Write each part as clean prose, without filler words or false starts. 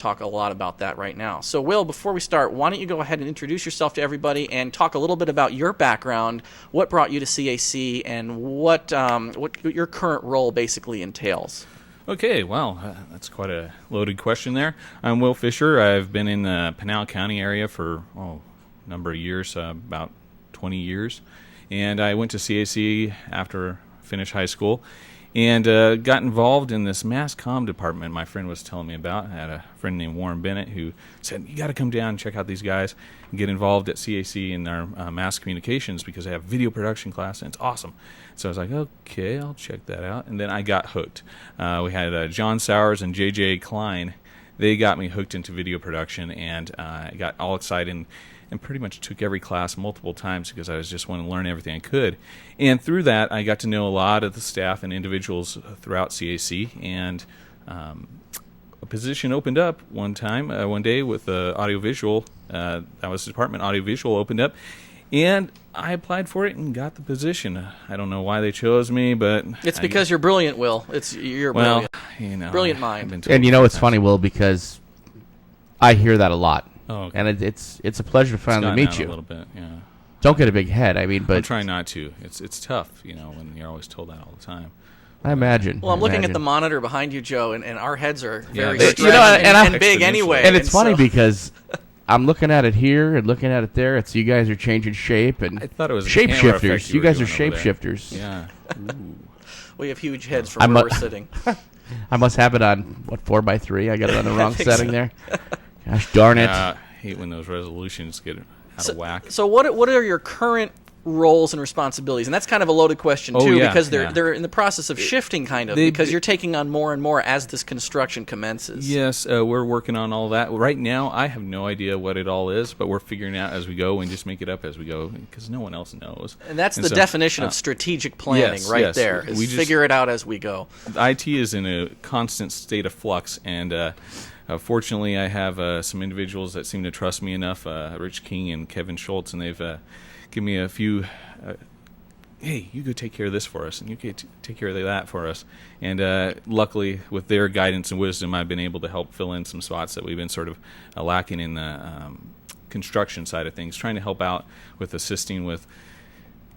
talk a lot about that right now. So, Will, before we start, why don't you go ahead and introduce yourself to everybody and talk a little bit about your background, what brought you to CAC, and what your current role basically entails. Okay, well, that's quite a loaded question there. I'm Will Fisher. I've been in the Pinal County area for a number of years, about 20 years. And I went to CAC after I finished high school and got involved in this mass comm department my friend was telling me about. I had a friend named Warren Bennett who said, you got to come down and check out these guys and get involved at CAC in their mass communications because they have video production class and it's awesome. So I was like, okay, I'll check that out. And then I got hooked. We had John Sowers and J.J. Klein. They got me hooked into video production, and I got all excited and pretty much took every class multiple times because I was just wanting to learn everything I could. And through that, I got to know a lot of the staff and individuals throughout CAC, and a position opened up one day with audiovisual. That was the department. Audiovisual opened up, and I applied for it and got the position. I don't know why they chose me, but it's because you're brilliant, Will. You're brilliant. Brilliant mind. And it's funny, Will, because I hear that a lot. Oh, okay. And it's a pleasure to finally meet you. A little bit, yeah. Don't get a big head. I mean, but I'm trying not to. It's tough, when you're always told that all the time. I imagine. Well, I'm looking at the monitor behind you, Joe, and our heads are very stretched and big anyway. And it's funny because I'm looking at it here and looking at it there. It's you guys are changing shape, and I thought it was shapeshifters. You guys are shapeshifters. Yeah. We have huge heads from where we're sitting. I must have it on 4x3. I got it on the wrong setting there. Gosh darn it! I hate when those resolutions get out of whack. So what are your current roles and responsibilities? And that's kind of a loaded question too, because they're in the process of shifting because you're taking on more and more as this construction commences. Yes, we're working on all that. Right now, I have no idea what it all is, but we're figuring out as we go and just make it up as we go because no one else knows. And that's the definition of strategic planning there. We just figure it out as we go. IT is in a constant state of flux, and fortunately, I have some individuals that seem to trust me enough, Rich King and Kevin Schultz, and they've give me a few, hey, you go take care of this for us, and you can take care of that for us. And luckily, with their guidance and wisdom, I've been able to help fill in some spots that we've been sort of lacking in the construction side of things, trying to help out with assisting with.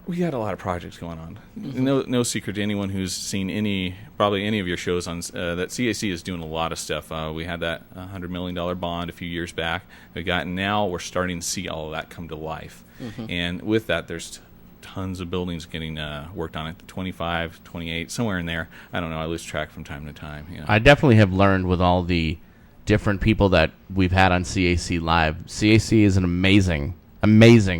We got a lot of projects going on. Mm-hmm. No secret to anyone who's seen probably any of your shows on that CAC is doing a lot of stuff. We had that $100 million bond a few years back. Now we're starting to see all of that come to life. Mm-hmm. And with that, there's tons of buildings getting worked on it, 25, 28, somewhere in there. I don't know. I lose track from time to time. I definitely have learned with all the different people that we've had on CACLive. CAC is an amazing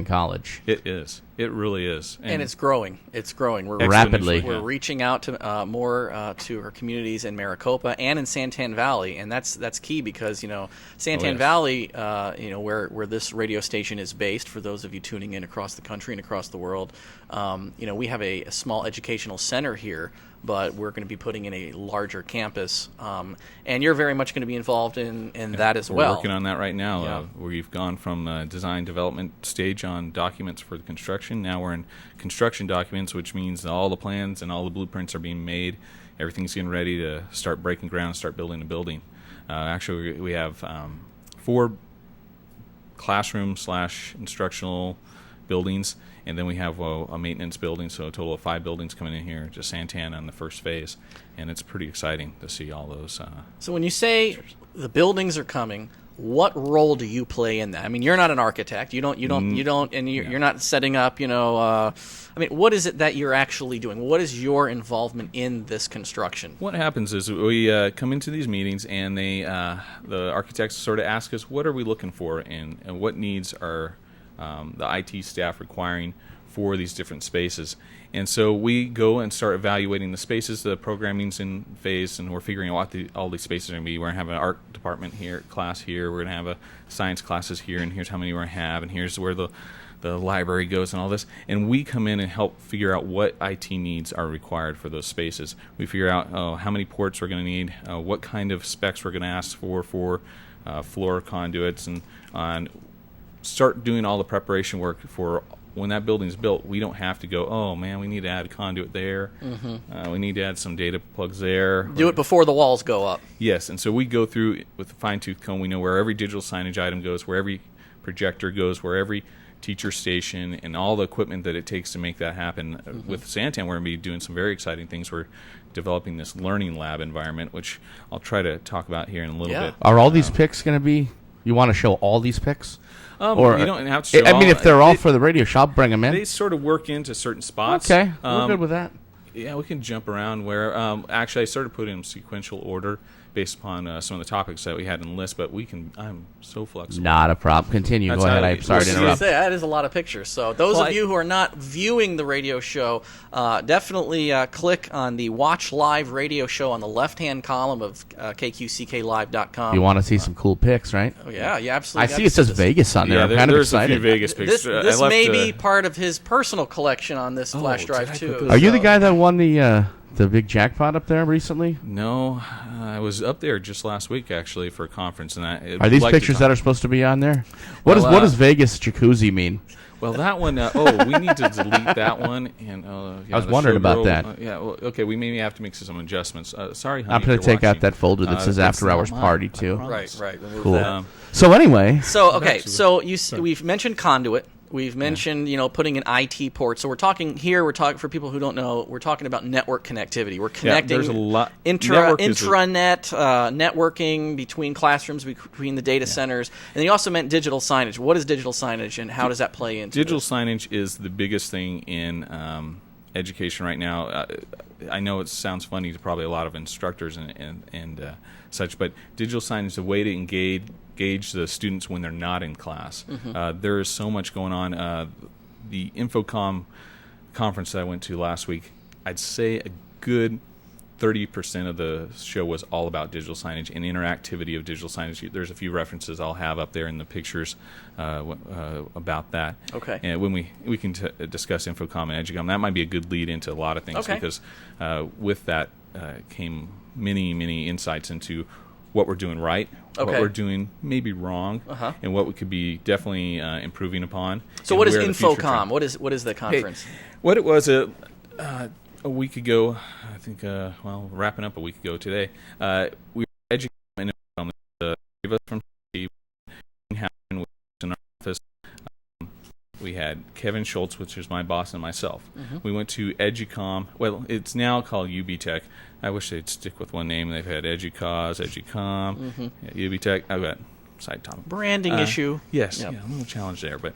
college. It is. It really is. And it's growing. It's growing. We're rapidly. We're reaching out to more to our communities in Maricopa and in Santan Valley, and that's key because Santan Valley, where this radio station is based. For those of you tuning in across the country and across the world, we have a small educational center here, but we're going to be putting in a larger campus, and you're very much going to be involved in that as well. We're working on that right now. We've gone from design development stage on documents for the construction. Now we're in construction documents, which means that all the plans and all the blueprints are being made. Everything's getting ready to start breaking ground and start building a building. Actually, we have 4 classroom/instructional buildings, and then we have a maintenance building, so a total of 5 buildings coming in here, just Santan on the first phase, and it's pretty exciting to see all those. So when you say the buildings are coming, what role do you play in that? I mean, you're not an architect. You're not setting up. What is it that you're actually doing? What is your involvement in this construction? What happens is we come into these meetings, and the architects sort of ask us, what are we looking for, and what needs are the IT staff requiring for these different spaces. And so we go and start evaluating the spaces. The programming's in phase, and we're figuring out what all these spaces are going to be. We're going to have an art department class here. We're going to have a science classes here, and here's how many we're going to have, and here's where the library goes and all this. And we come in and help figure out what IT needs are required for those spaces. We figure out how many ports we're going to need, what kind of specs we're going to ask for floor conduits, and on start doing all the preparation work for when that building's built. We don't have to go, oh man, we need to add a conduit there. We need to add some data plugs there. Do it before the walls go up. Yes, and so we go through with a fine-tooth comb. We know where every digital signage item goes, where every projector goes, where every teacher station, and all the equipment that it takes to make that happen. With Santan, we're going to be doing some very exciting things. We're developing this learning lab environment, which I'll try to talk about here in a little bit. Are all these pics going to be? You want to show all these pics? Or you don't have to show I mean, if they're all for the radio show, I'll bring them in. They sort of work into certain spots. Okay, we're good with that. Yeah, we can jump around where... actually, I started putting in sequential order based upon some of the topics that we had in the list, but I'm so flexible. Not a problem. Continue. Go ahead. I'm sorry to interrupt. That is a lot of pictures. So those of you who are not viewing the radio show, definitely click on the Watch Live radio show on the left-hand column of KQCKlive.com. You want to see some cool pics, right? Oh, yeah, you absolutely. I see it says Vegas on there. I'm kind of excited. There's a few Vegas pictures. This may be part of his personal collection on this flash drive, too. Are you the guy that won the big jackpot up there recently? No, I was up there just last week actually for a conference. And are these pictures that are supposed to be on there? What does Vegas jacuzzi mean? Well, that one. We need to delete that one. And I was wondering about that. Well, okay, we maybe have to make some adjustments. Sorry, honey, I'm going to take watching. out that folder that says After Hours Party too. Right. Cool. So anyway, we've mentioned conduit. We've mentioned, putting an IT port. So we're talking for people who don't know, we're talking about network connectivity. We're connecting there's a lot. intranet networking between classrooms, between the data centers. And then you also meant digital signage. What is digital signage, and how does that play into digital signage is the biggest thing in education right now. I know it sounds funny to probably a lot of instructors and such, but digital signage is a way to engage the students when they're not in class. There is so much going on. The Infocom conference that I went to last week, I'd say a good 30% of the show was all about digital signage and interactivity of digital signage. There's a few references I'll have up there in the pictures about that. Okay. And when we can discuss Infocom and Edugom, that might be a good lead into a lot of things, because with that came many insights into what we're doing right, what we're doing maybe wrong, and what we could be definitely improving upon. So what is Infocom? What is the conference? Hey, what it was a week ago, I think, wrapping up a week ago today, we were educating on the three of us from Steve, in our office. We had Kevin Schultz, which is my boss, and myself. We went to Educom. Well, it's now called UBTech. I wish they'd stick with one name. They've had Educause, Educom, UBTech. I've got side topic. Branding issue. Yes, a little challenge there, but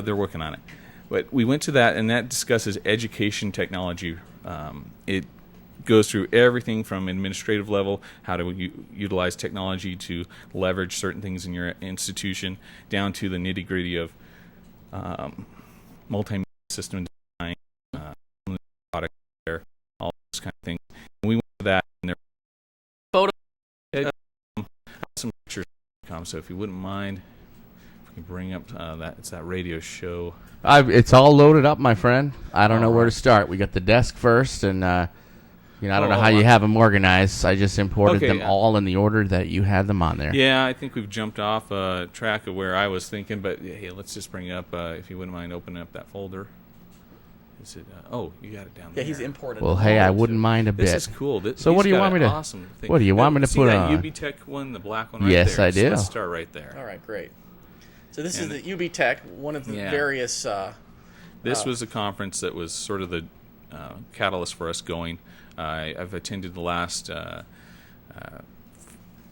they're working on it. But we went to that, and that discusses education technology. It goes through everything from administrative level, how to utilize technology to leverage certain things in your institution, down to the nitty-gritty of multimedia system design, product there, all those kind of things. And we went to that, and there photo. Some pictures. So if you wouldn't mind, if we can bring up that radio show. It's all loaded up, my friend. I don't know where to start. We got the desk first, and I don't know how you have them organized. I just imported them all in the order that you had them on there. Yeah, I think we've jumped off track of where I was thinking, but hey, let's just bring up, if you wouldn't mind opening up that folder. Is it? You got it down there. Yeah, he's imported. Well, hey, I wouldn't mind a bit. This is cool. So what do you want me to? Awesome thing. What do you want me to put on? See that UBTech one, the black one right yes, there? I do. So let's start right there. All right, great. So this is the UBTech, one of the various... this was a conference that was sort of the catalyst for us going. I've attended the last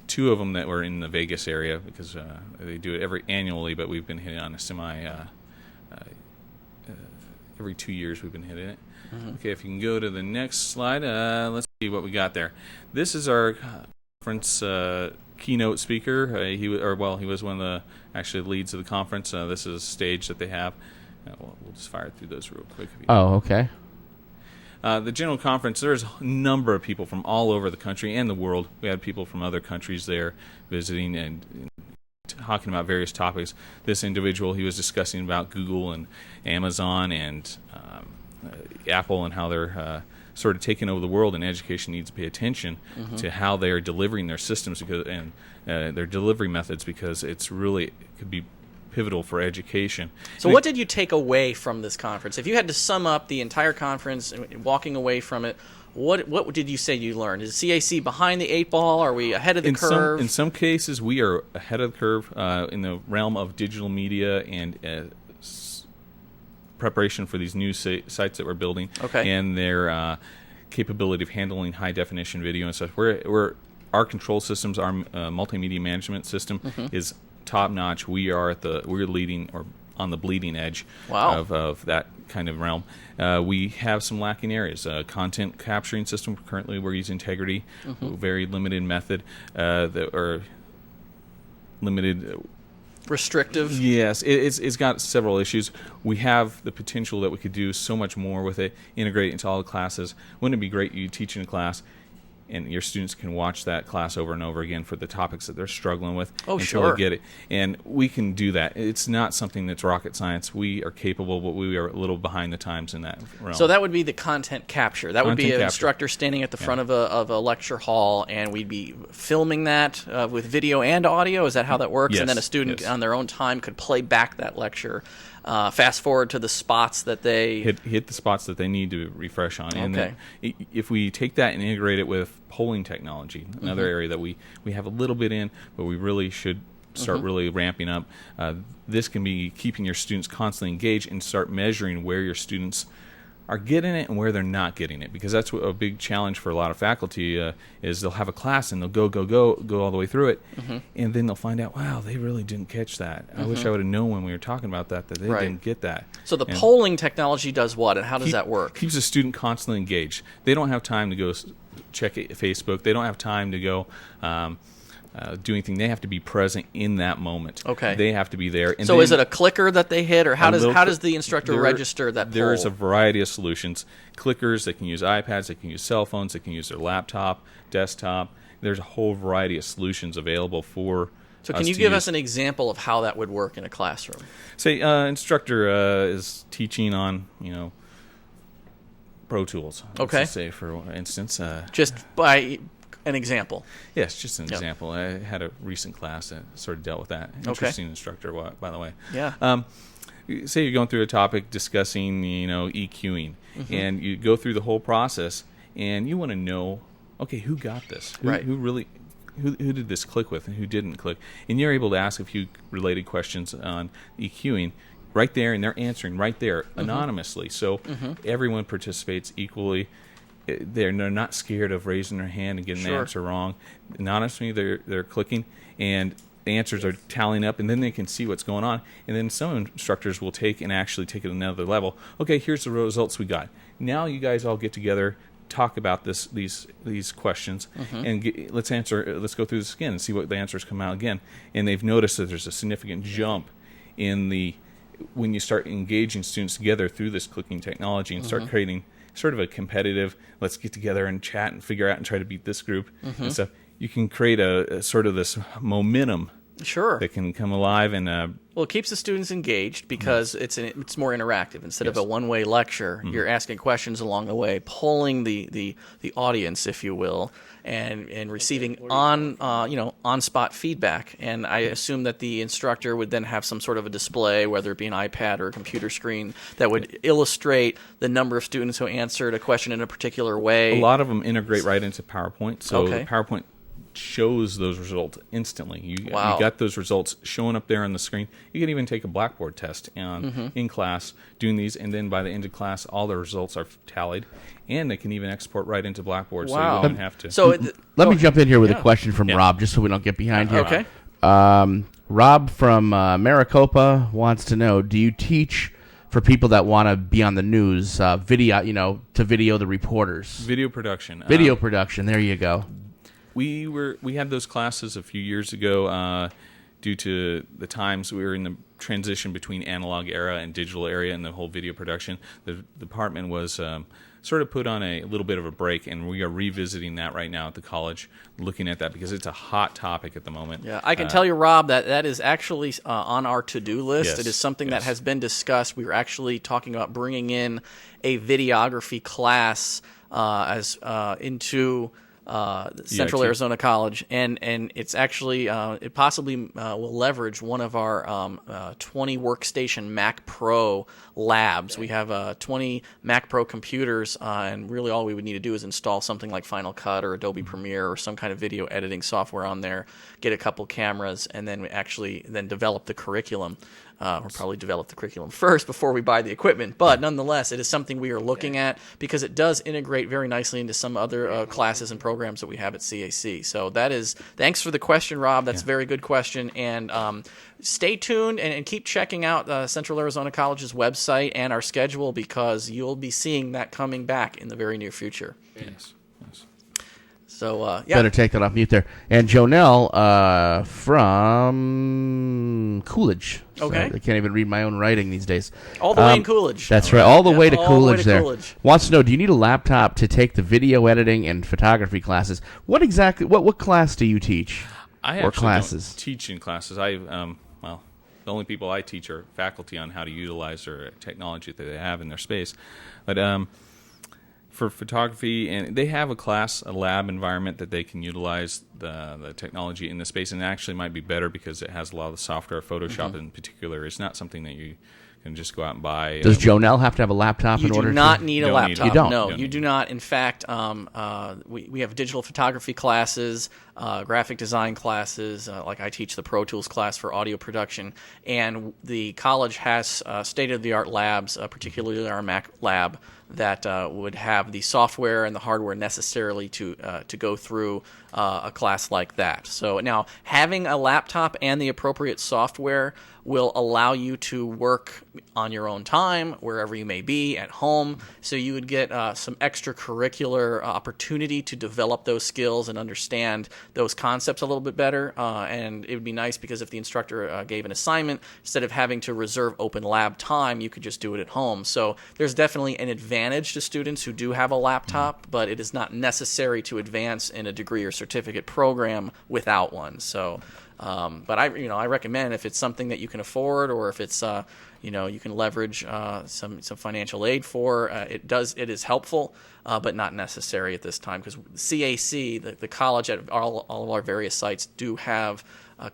two of them that were in the Vegas area, because they do it annually, but we've been hitting on a every 2 years we've been hitting it. Okay, if you can go to the next slide, let's see what we got there. This is our conference keynote speaker. He was one of the leads of the conference. This is a stage that they have. We'll just fire through those real quick. Oh, okay. The general conference, there's a number of people from all over the country and the world. We had people from other countries there visiting and talking about various topics. This individual, he was discussing about Google and Amazon and Apple, and how they're sort of taking over the world, and education needs to pay attention to how they are delivering their systems and their delivery methods, because it could be pivotal for education. So what did you take away from this conference? If you had to sum up the entire conference, walking away from it, what did you say you learned? Is CAC behind the 8 ball? Are we ahead of the curve? In some cases, we are ahead of the curve in the realm of digital media and preparation for these new sites that we're building, and their capability of handling high-definition video and stuff. Our control systems, our multimedia management system is top-notch. We're leading or on the bleeding edge of that kind of realm. We have some lacking areas. Content capturing system, currently we're using Integrity, very limited method, or limited... restrictive. Yes, it's got several issues. We have the potential that we could do so much more with it, integrate it into all the classes. Wouldn't it be great you teach in a class and your students can watch that class over and over again for the topics that they're struggling with until they get it. And we can do that. It's not something that's rocket science. We are capable, but we are a little behind the times in that realm. So that would be the content capture. That would be an instructor standing at the front of a lecture hall, and we'd be filming that with video and audio. Is that how that works? Yes. And then a student on their own time could play back that lecture. Fast forward to the spots that they... Hit the spots that they need to refresh on. And then if we take that and integrate it with polling technology, another area that we have a little bit in, but we really should start really ramping up, this can be keeping your students constantly engaged and start measuring where your students are getting it and where they're not getting it, because that's a big challenge for a lot of faculty is they'll have a class and they'll go all the way through it, and then they'll find out, wow, they really didn't catch that. I wish I would have known when we were talking about that they didn't get that. So the polling technology does what, and how does that work? Keeps a student constantly engaged. They don't have time to go check Facebook. They don't have time to go do anything. They have to be present in that moment. They have to be there. And so is it a clicker that they hit, or how does the instructor register that poll? There's a variety of solutions. Clickers, they can use iPads, they can use cell phones, they can use their laptop, desktop. There's a whole variety of solutions available for So can you give us an example of how that would work in a classroom? Say instructor is teaching on, Pro Tools. Let's say, for instance. Just by an example. Yes, just an example. I had a recent class that sort of dealt with that. Interesting instructor, by the way. Yeah. Say you're going through a topic discussing, EQing, and you go through the whole process, and you want to know, okay, who got this? Who did this click with, and who didn't click? And you're able to ask a few related questions on EQing right there, and they're answering right there anonymously. So everyone participates equally. They're not scared of raising their hand and getting the answer wrong. Anonymously, they're clicking, and the answers are tallying up, and then they can see what's going on. And then some instructors will take it another level. Okay, here's the results we got. Now you guys all get together, talk about these questions, and let's go through this again and see what the answers come out again. And they've noticed that there's a significant jump in when you start engaging students together through this clicking technology and start creating sort of a competitive, let's get together and chat and figure out and try to beat this group and stuff. You can create a sort of this momentum that can come alive. And well, it keeps the students engaged because it's more interactive. Instead of a one-way lecture, you're asking questions along the way, polling the audience, if you will, and receiving on-spot feedback. And I assume that the instructor would then have some sort of a display, whether it be an iPad or a computer screen, that would illustrate the number of students who answered a question in a particular way. A lot of them integrate right into PowerPoint. So the PowerPoint shows those results instantly. You got those results showing up there on the screen. You can even take a Blackboard test in class doing these, and then by the end of class, all the results are tallied, and they can even export right into Blackboard, so you don't have to. So let me jump in here with a question from Rob, just so we don't get behind here. Okay. Rob from Maricopa wants to know: do you teach for people that want to be on the news, video, to video the reporters? Video production. Video production. There you go. We had those classes a few years ago due to the times we were in the transition between analog era and digital era and the whole video production. The department was sort of put on a little bit of a break, and we are revisiting that right now at the college, looking at that because it's a hot topic at the moment. Yeah, I can tell you, Rob, that is actually on our to-do list. Yes, it is something that has been discussed. We were actually talking about bringing in a videography class into Central Arizona College, and it's actually it possibly will leverage one of our 20 workstation Mac Pro labs. We have 20 Mac Pro computers, and really all we would need to do is install something like Final Cut or Adobe Premiere or some kind of video editing software on there, get a couple cameras, and then develop the curriculum. We'll probably develop the curriculum first before we buy the equipment, but nonetheless, it is something we are looking at because it does integrate very nicely into some other classes and programs that we have at CAC. So thanks for the question, Rob. That's a very good question, and stay tuned and keep checking out Central Arizona College's website and our schedule because you'll be seeing that coming back in the very near future. Yes. So, Better take that off mute there. And Jonelle from Coolidge. Okay. I can't even read my own writing these days. All the way in Coolidge. That's right. All the way to all Coolidge the way to there. Coolidge. Wants to know, do you need a laptop to take the video editing and photography classes? What class do you teach? I or actually classes? don't teach in classes. The only people I teach are faculty on how to utilize their technology that they have in their space. But for photography, and they have a lab environment that they can utilize the technology in the space, and it actually might be better because it has a lot of the software. Photoshop in particular is not something that you can just go out and buy. Does Jonelle have to have a laptop in order to? You do not need a laptop. You don't? No, you do not. In fact, we have digital photography classes, graphic design classes, like I teach the Pro Tools class for audio production, and the college has state-of-the-art labs, particularly our Mac lab, that would have the software and the hardware necessarily to go through a class like that. So now, having a laptop and the appropriate software will allow you to work on your own time, wherever you may be, at home. So you would get some extracurricular opportunity to develop those skills and understand those concepts a little bit better. And it would be nice because if the instructor gave an assignment, instead of having to reserve open lab time, you could just do it at home. So there's definitely an advantage to students who do have a laptop, but it is not necessary to advance in a degree or certificate program without one. So, but I recommend if it's something that you can afford, or if it's you can leverage some financial aid for. It is helpful, but not necessary at this time because CAC, the college at all of our various sites, do have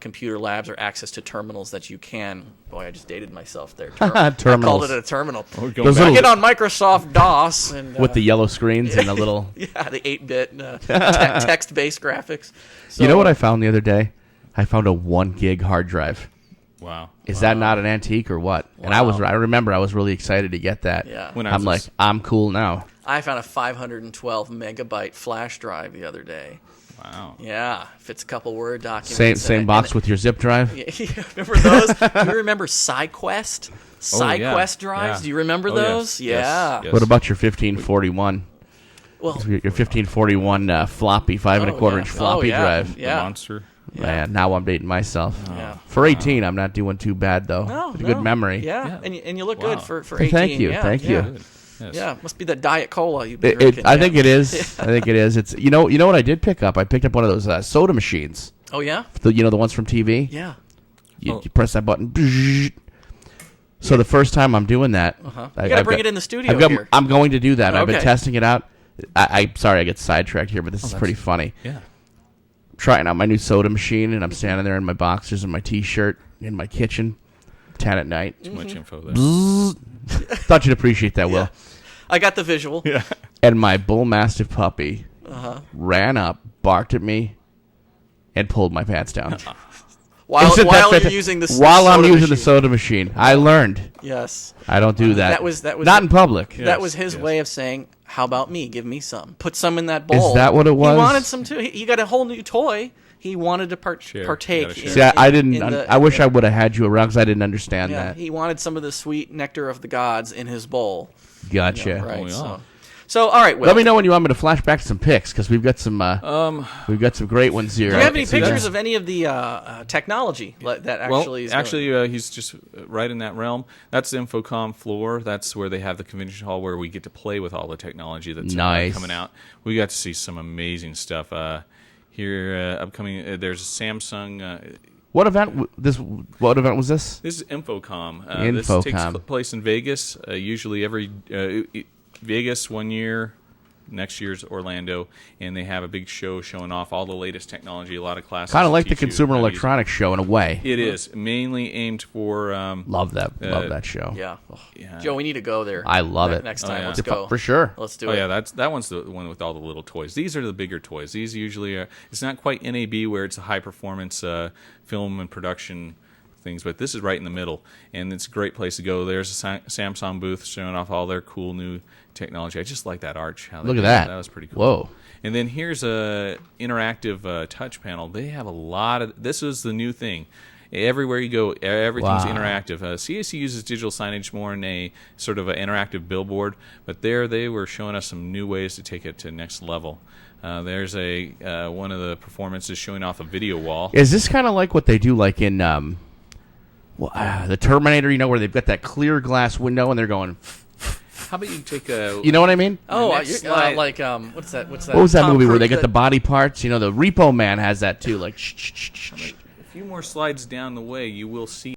computer labs or access to terminals that you can. Boy, I just dated myself there. Terminals. I called it a terminal. Those I get on Microsoft DOS and with the yellow screens and the little the 8-bit text-based graphics. So, you know what I found the other day? I found a 1 gig hard drive. Wow. Is that not an antique or what? Wow. And I remember I was really excited to get that. Yeah. I'm like, I'm cool now. I found a 512 megabyte flash drive the other day. Wow. Yeah, fits a couple Word documents. Same box with your zip drive? Yeah, remember those? Do you remember SideQuest? SideQuest drives? Yeah. Do you remember those? Yes. Yeah. Yes. What about your 1541? Well, Your 1541 floppy, 5 1/4 inch floppy drive. Yeah. The monster. Man, now I'm dating myself. Yeah. For 18, I'm not doing too bad, though. No, It's a good memory. Yeah, Yeah. And you look Wow. good for 18. Thank you. Yeah, Thank yeah. you. Good. Yes. Yeah, must be the Diet Cola you've been drinking. I think it is. I think it is. It's you know what I did pick up? I picked up one of those soda machines. Oh, yeah? The ones from TV? Yeah. You press that button. So the first time I'm doing that, You got to bring it in the studio here. I'm going to do that. I've been Okay. testing it out. I'm sorry I get sidetracked here, but this is pretty funny. Yeah. Trying out my new soda machine, and I'm standing there in my boxers and my T-shirt in my kitchen, 10 at night. Too much info there. Thought you'd appreciate that, Will. I got the visual. Yeah. And my bull mastiff puppy ran up, barked at me, and pulled my pants down. While Isn't that you're fantastic? using the While I'm soda using the machine. soda machine, I learned Yes. I don't do that. That was not in public. Yeah. That was his Yes. way of saying, how about me? Give me some. Put some in that bowl. Is that what it was? He wanted some too. He got a whole new toy. He wanted to Share. partake. You gotta share. See, I didn't. in the- I wish I would have had you around because I didn't understand Yeah, that. he wanted some of the sweet nectar of the gods in his bowl. Gotcha. Right. Oh, yeah. So all right. Will, Let me know when you want me to flash back to some pics because we've got some. We've got some great ones here. do you have any so pictures that's- of any of the technology that actually? Well, he's just right in that realm. That's the Infocom floor. That's where they have the convention hall where we get to play with all the technology that's Nice. coming out. We got to see some amazing stuff. Here, upcoming, there's a Samsung. What event? What event was this? This is Infocom. This Infocom. takes place in Vegas. Usually every Vegas 1 year, next year's Orlando, and they have a big show showing off all the latest technology, a lot of classes. Kind of like the Consumer Electronics Show in a way. It is mainly aimed for. Love that show. Yeah. Yeah. Joe, we need to go there. I love it. Next time, yeah. let's go. For sure. Let's do it. Oh yeah, that one's the one with all the little toys. These are the bigger toys. These usually are. It's not quite NAB where it's a high performance film and production things, but this is right in the middle, and it's a great place to go. There's a Samsung booth showing off all their cool new technology. I just like that arch. Look at that. That was pretty cool. Whoa. And then here's a interactive touch panel. They have a lot of. This is the new thing. Everywhere you go, everything's interactive. CAC uses digital signage more in a sort of an interactive billboard, but there they were showing us some new ways to take it to the next level. There's one of the performances showing off a video wall. Is this kind of like what they do like in the Terminator, where they've got that clear glass window and they're going... How about you take a... You know what I mean? Oh, like, what's that? What's that? What was that Tom movie where they Cruise get the body parts? The Repo Man has that too, like... A few more slides down the way, you will see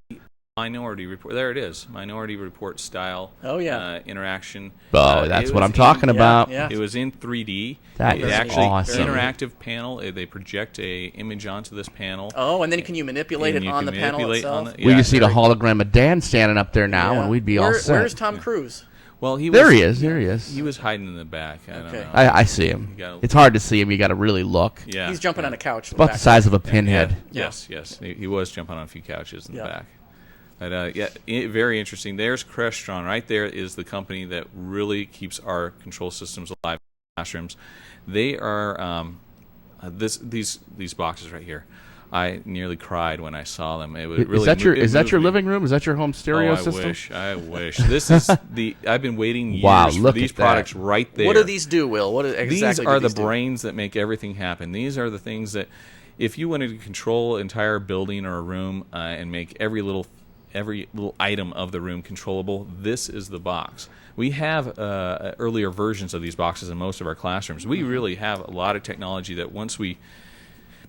Minority Report. There it is. Minority Report style interaction. Oh, that's what I'm talking about. Yeah. It was in 3D. That is is actually awesome. interactive panel. They project a image onto this panel. Oh, and then can you manipulate it on the panel itself? We just need a hologram of Dan standing up there now, and we'd be all set. Where's Tom Cruise? Well, he is. He was hiding in the back. I don't know. I see him. It's hard to see him. You got to really look. Yeah, he's jumping on a couch. About the size of a pinhead. Yes. He was jumping on a few couches in the back. But very interesting. There's Crestron. Right there is the company that really keeps our control systems alive in classrooms. They are these boxes right here. I nearly cried when I saw them. It was really is that your living room? Is that your home stereo system? I wish. This is I've been waiting years for these products right there. What do these do, Will? What exactly these are the do? brains that make everything happen. These are the things that, if you wanted to control an entire building or a room and make every little item of the room controllable, this is the box. We have earlier versions of these boxes in most of our classrooms. We really have a lot of technology that once we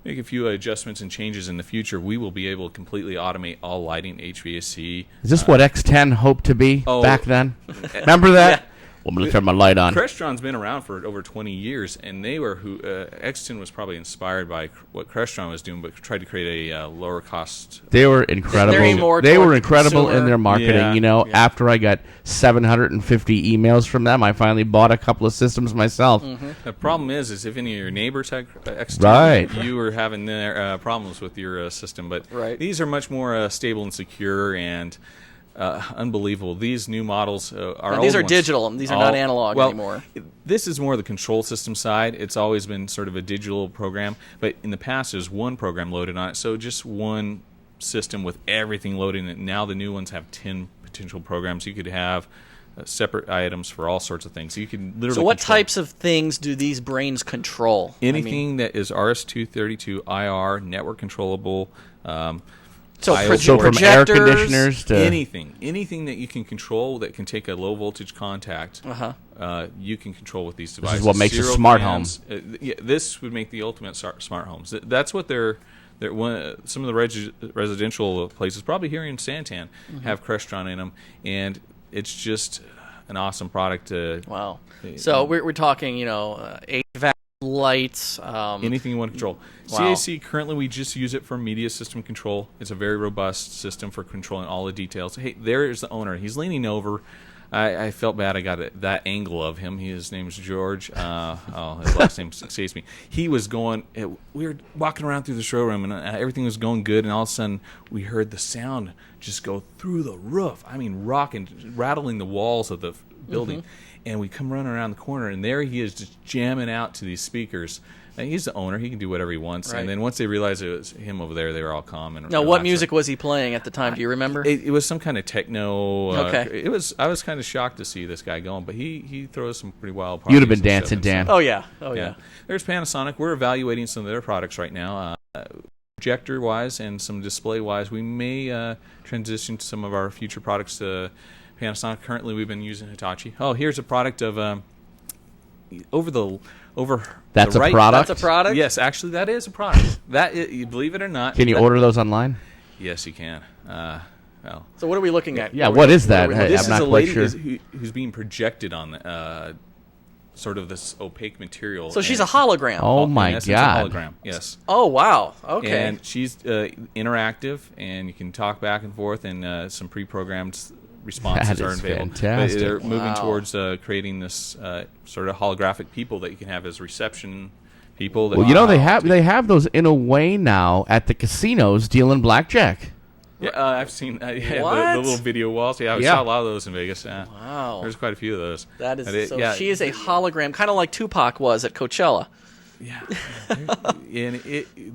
make a few adjustments and changes in the future, we will be able to completely automate all lighting, HVAC. Is this what X10 hoped to be back then? Remember that? I'm going to turn my light on. Crestron's been around for over 20 years, and they were X10 was probably inspired by what Crestron was doing, but tried to create a lower cost. They were incredible. They were incredible in their marketing. After I got 750 emails from them, I finally bought a couple of systems myself. Mm-hmm. The problem is if any of your neighbors had X10, right, you were having their problems with your system. But these are much more stable and secure and unbelievable. These new models are these are digital. These are not analog anymore. This is more the control system side. It's always been sort of a digital program, but in the past there's one program loaded on it, so just one system with everything loaded in it. Now the new ones have 10 potential programs. You could have separate items for all sorts of things. You can literally. So what types of things do these brains control? Anything that is RS-232 IR, network controllable. So from air conditioners to anything that you can control that can take a low voltage contact, you can control with these devices. This is what makes a smart home. This would make the ultimate smart homes. That's what some of the residential places, probably here in Santan, have Crestron in them, and it's just an awesome product. Wow! So we're talking, HVAC. Lights, anything you want to control. Wow. CAC currently we just use it for media system control. It's a very robust system for controlling all the details. Hey, there is the owner. He's leaning over. I felt bad. I got that angle of him. His name's George. His last name escapes me. He was going. We were walking around through the showroom, and everything was going good. And all of a sudden, we heard the sound just go through the roof. I mean, rocking, rattling the walls of the building. Mm-hmm. And we come running around the corner, and there he is just jamming out to these speakers. And he's the owner; he can do whatever he wants. Right. And then once they realized it was him over there, they were all calm. And now, what music was he playing at the time? Do you remember? It was some kind of techno. Okay. I was kind of shocked to see this guy going, but he throws some pretty wild. You'd have been dancing, Dan. Oh yeah. There's Panasonic. We're evaluating some of their products right now. Projector wise and some display wise, we may transition to some of our future products to Panasonic. Currently, we've been using Hitachi. Oh, here's a product of That's a product. That's a product. Yes, actually, that is a product. You believe it or not. Can you order those online? Yes, you can. So what are we looking at? Yeah, what is that? This I'm not is a quite lady sure. who's being projected on sort of this opaque material. So she's a hologram. Oh my in essence, God! a hologram. Yes. Oh wow. Okay. And she's interactive, and you can talk back and forth, and some pre-programmed responses That are is available. fantastic. They're moving Wow. towards creating this sort of holographic people that you can have as reception people. That Well, you know they have those in a way now at the casinos dealing blackjack. Yeah, I've seen the What? little video walls. Yeah, I Yeah. saw a lot of those in Vegas. Wow. There's quite a few of those. That is And it- so. yeah, She is a hologram, kind of like Tupac was at Coachella. Yeah, and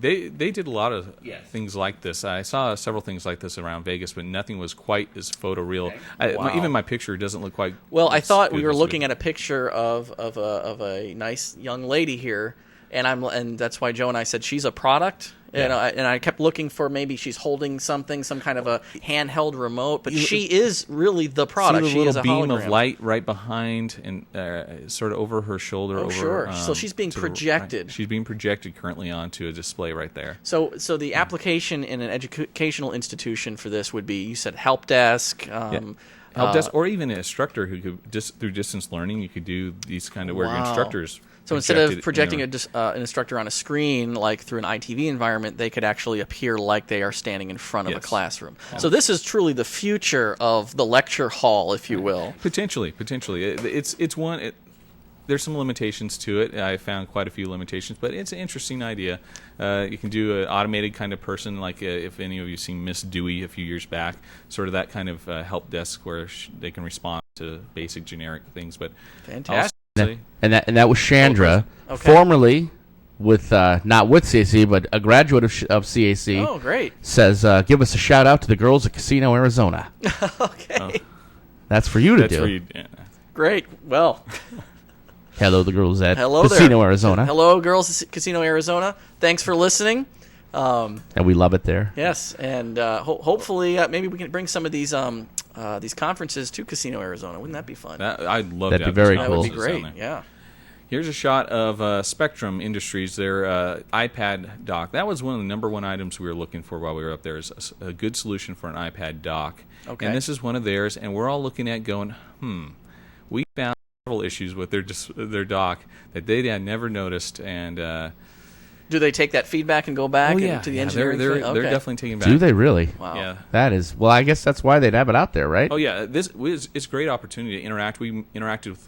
they did a lot of things like this. I saw several things like this around Vegas, but nothing was quite as photoreal. Wow. Even my picture doesn't look quite. Well, I as thought good we were as looking it- at a picture of a nice young lady here, and that's why Joe and I said she's a product. Yeah. And I kept looking for maybe she's holding something, some kind of a handheld remote, but she is really the product. See She the is a little beam hologram. of light right behind and sort of over her shoulder. Oh, over, sure. So she's being to the projected. right. She's being projected currently onto a display right there. So the application in an educational institution for this would be, you said help desk. Help desk, or even an instructor who could through distance learning, you could do these kind of where your Wow. instructors. So instead of projected in projecting an instructor on a screen, like through an ITV environment, they could actually appear like they are standing in front of a Yes. classroom. So this is truly the future of the lecture hall, if you will. Potentially, it's one. There's some limitations to it. I found quite a few limitations, but it's an interesting idea. You can do an automated kind of person, like if any of you seen Miss Dewey a few years back, sort of that kind of help desk where they can respond to basic generic things. But Fantastic. And that was Chandra, Okay. formerly with not with CAC, but a graduate of CAC. Oh, great. Says, give us a shout out to the girls at Casino Arizona. Okay. That's for you to that's do. where you. Yeah. Great. Well, Hello, the girls at hello Casino there. Arizona. Hello, girls at Casino Arizona. Thanks for listening. And we love it there. Yes, and hopefully maybe we can bring some of these conferences to Casino Arizona. Wouldn't that be fun? I'd love That'd to be have very That cool. would be conferences great. down there. Yeah. Here's a shot of Spectrum Industries, their iPad dock. That was one of the number one items we were looking for while we were up there, is a good solution for an iPad dock. Okay. And this is one of theirs, and we're all looking at going, we found several issues with their dock that they had never noticed, and Do they take that feedback and go back to the engineering? they're thing? Okay. definitely taking back. Do they really? Wow. Yeah. That is, well, I guess that's why they'd have it out there, right? Oh yeah, it's a great opportunity to interact. We interacted with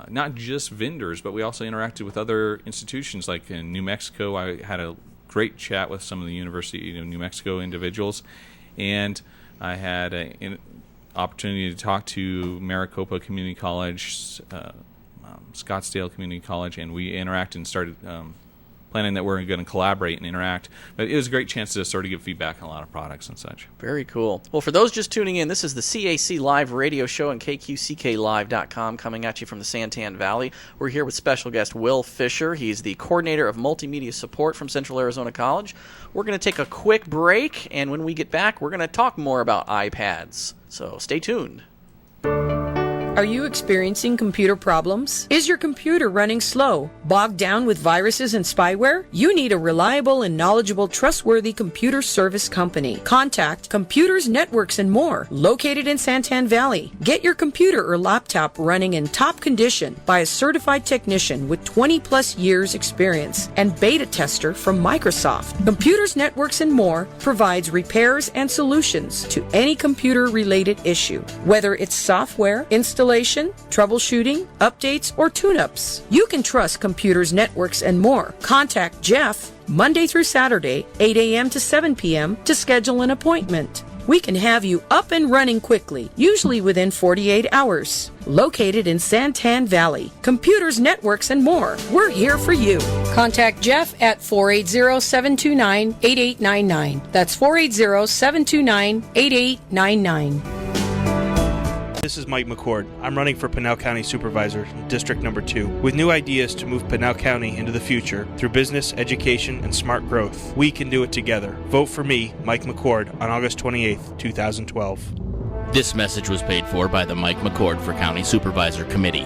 not just vendors, but we also interacted with other institutions. Like in New Mexico, I had a great chat with some of the University of New Mexico individuals, and I had an opportunity to talk to Maricopa Community College, Scottsdale Community College, and we interacted and started planning that we're going to collaborate and interact. But it was a great chance to sort of give feedback on a lot of products and such. Very cool. Well, for those just tuning in, this is the CAC Live radio show on KQCKLive.com coming at you from the Santan Valley. We're here with special guest Will Fisher. He's the coordinator of multimedia support from Central Arizona College. We're going to take a quick break, and when we get back, we're going to talk more about iPads. So stay tuned. Are you experiencing computer problems? Is your computer running slow? Bogged down with viruses and spyware? You need a reliable and knowledgeable, trustworthy computer service company. Contact Computers, Networks, and More, located in Santan Valley. Get your computer or laptop running in top condition by a certified technician with 20-plus years experience and beta tester from Microsoft. Computers, Networks, and More provides repairs and solutions to any computer-related issue, whether it's software, installation, troubleshooting, updates, or tune-ups. You can trust Computers, Networks, and More. Contact Jeff Monday through Saturday, 8 a.m. to 7 p.m. to schedule an appointment. We can have you up and running quickly, usually within 48 hours. Located in Santan Valley. Computers, Networks, and More. We're here for you. Contact Jeff at 480-729-8899. That's 480-729-8899. This is Mike McCord. I'm running for Pinal County Supervisor, District Number 2, with new ideas to move Pinal County into the future through business, education, and smart growth. We can do it together. Vote for me, Mike McCord, on August 28th, 2012. This message was paid for by the Mike McCord for County Supervisor Committee.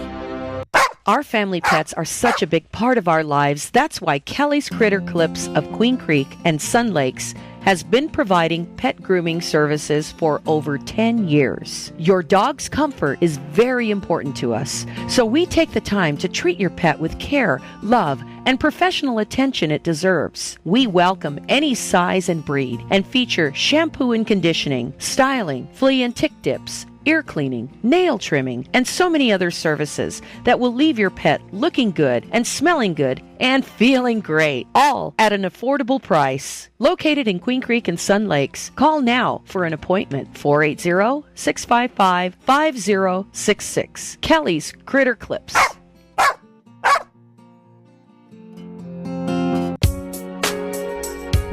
Our family pets are such a big part of our lives. That's why Kelly's Critter Clips of Queen Creek and Sun Lakes has been providing pet grooming services for over 10 years. Your dog's comfort is very important to us, so we take the time to treat your pet with care, love, and professional attention it deserves. We welcome any size and breed and feature shampoo and conditioning, styling, flea and tick dips, ear cleaning, nail trimming, and so many other services that will leave your pet looking good and smelling good and feeling great, all at an affordable price. Located in Queen Creek and Sun Lakes, call now for an appointment, 480-655-5066. Kelly's Critter Clips.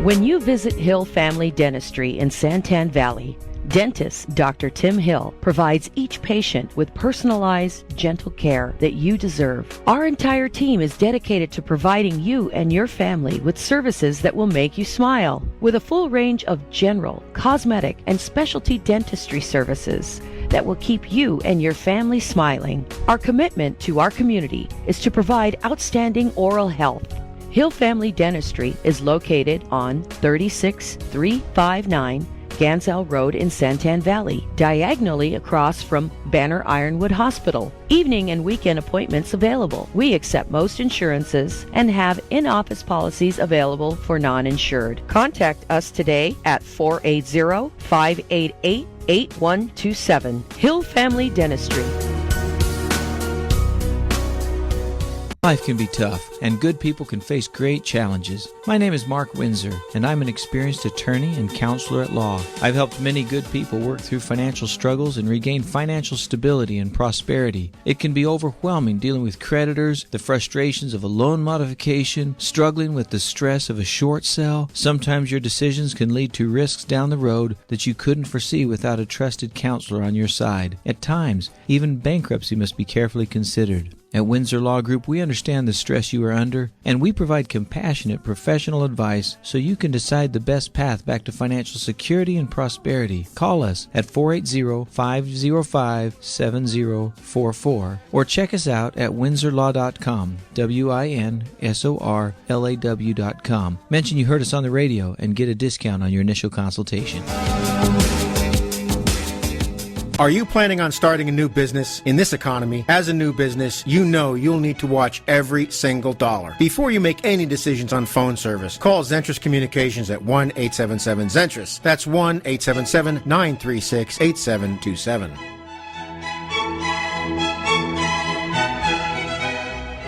When you visit Hill Family Dentistry in Santan Valley, dentist Dr. Tim Hill provides each patient with personalized, gentle care that you deserve. Our entire team is dedicated to providing you and your family with services that will make you smile. With a full range of general, cosmetic, and specialty dentistry services that will keep you and your family smiling. Our commitment to our community is to provide outstanding oral health. Hill Family Dentistry is located on 36359 Ganzel Road in Santan Valley, diagonally across from Banner Ironwood Hospital. Evening and weekend appointments available. We accept most insurances and have in-office policies available for non-insured. Contact us today at 480-588-8127. Hill Family Dentistry. Life can be tough, and good people can face great challenges. My name is Mark Windsor, and I'm an experienced attorney and counselor at law. I've helped many good people work through financial struggles and regain financial stability and prosperity. It can be overwhelming dealing with creditors, the frustrations of a loan modification, struggling with the stress of a short sale. Sometimes your decisions can lead to risks down the road that you couldn't foresee without a trusted counselor on your side. At times, even bankruptcy must be carefully considered. At Windsor Law Group, we understand the stress you are under, and we provide compassionate professional advice so you can decide the best path back to financial security and prosperity. Call us at 480-505-7044 or check us out at windsorlaw.com, WINSORLAW.com. Mention you heard us on the radio and get a discount on your initial consultation. Are you planning on starting a new business in this economy? As a new business, you know you'll need to watch every single dollar. Before you make any decisions on phone service, call Zentris Communications at 1-877-ZENTRIS. That's 1-877-936-8727.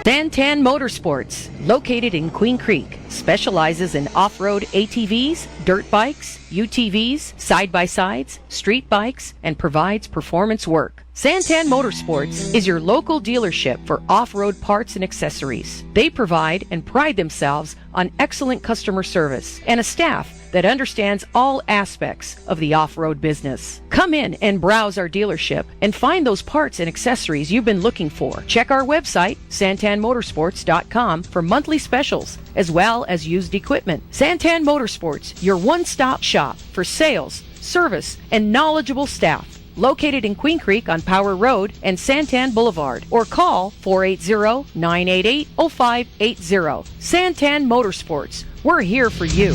Santan Motorsports, located in Queen Creek, specializes in off-road ATVs, dirt bikes, UTVs, side-by-sides, street bikes, and provides performance work. Santan Motorsports is your local dealership for off-road parts and accessories. They provide and pride themselves on excellent customer service and a staff that understands all aspects of the off-road business. Come in and browse our dealership and find those parts and accessories you've been looking for. Check our website, santanmotorsports.com, for monthly specials as well as used equipment. Santan Motorsports, your one-stop shop for sales, service, and knowledgeable staff. Located in Queen Creek on Power Road and Santan Boulevard, or call 480-988-0580. Santan Motorsports, we're here for you.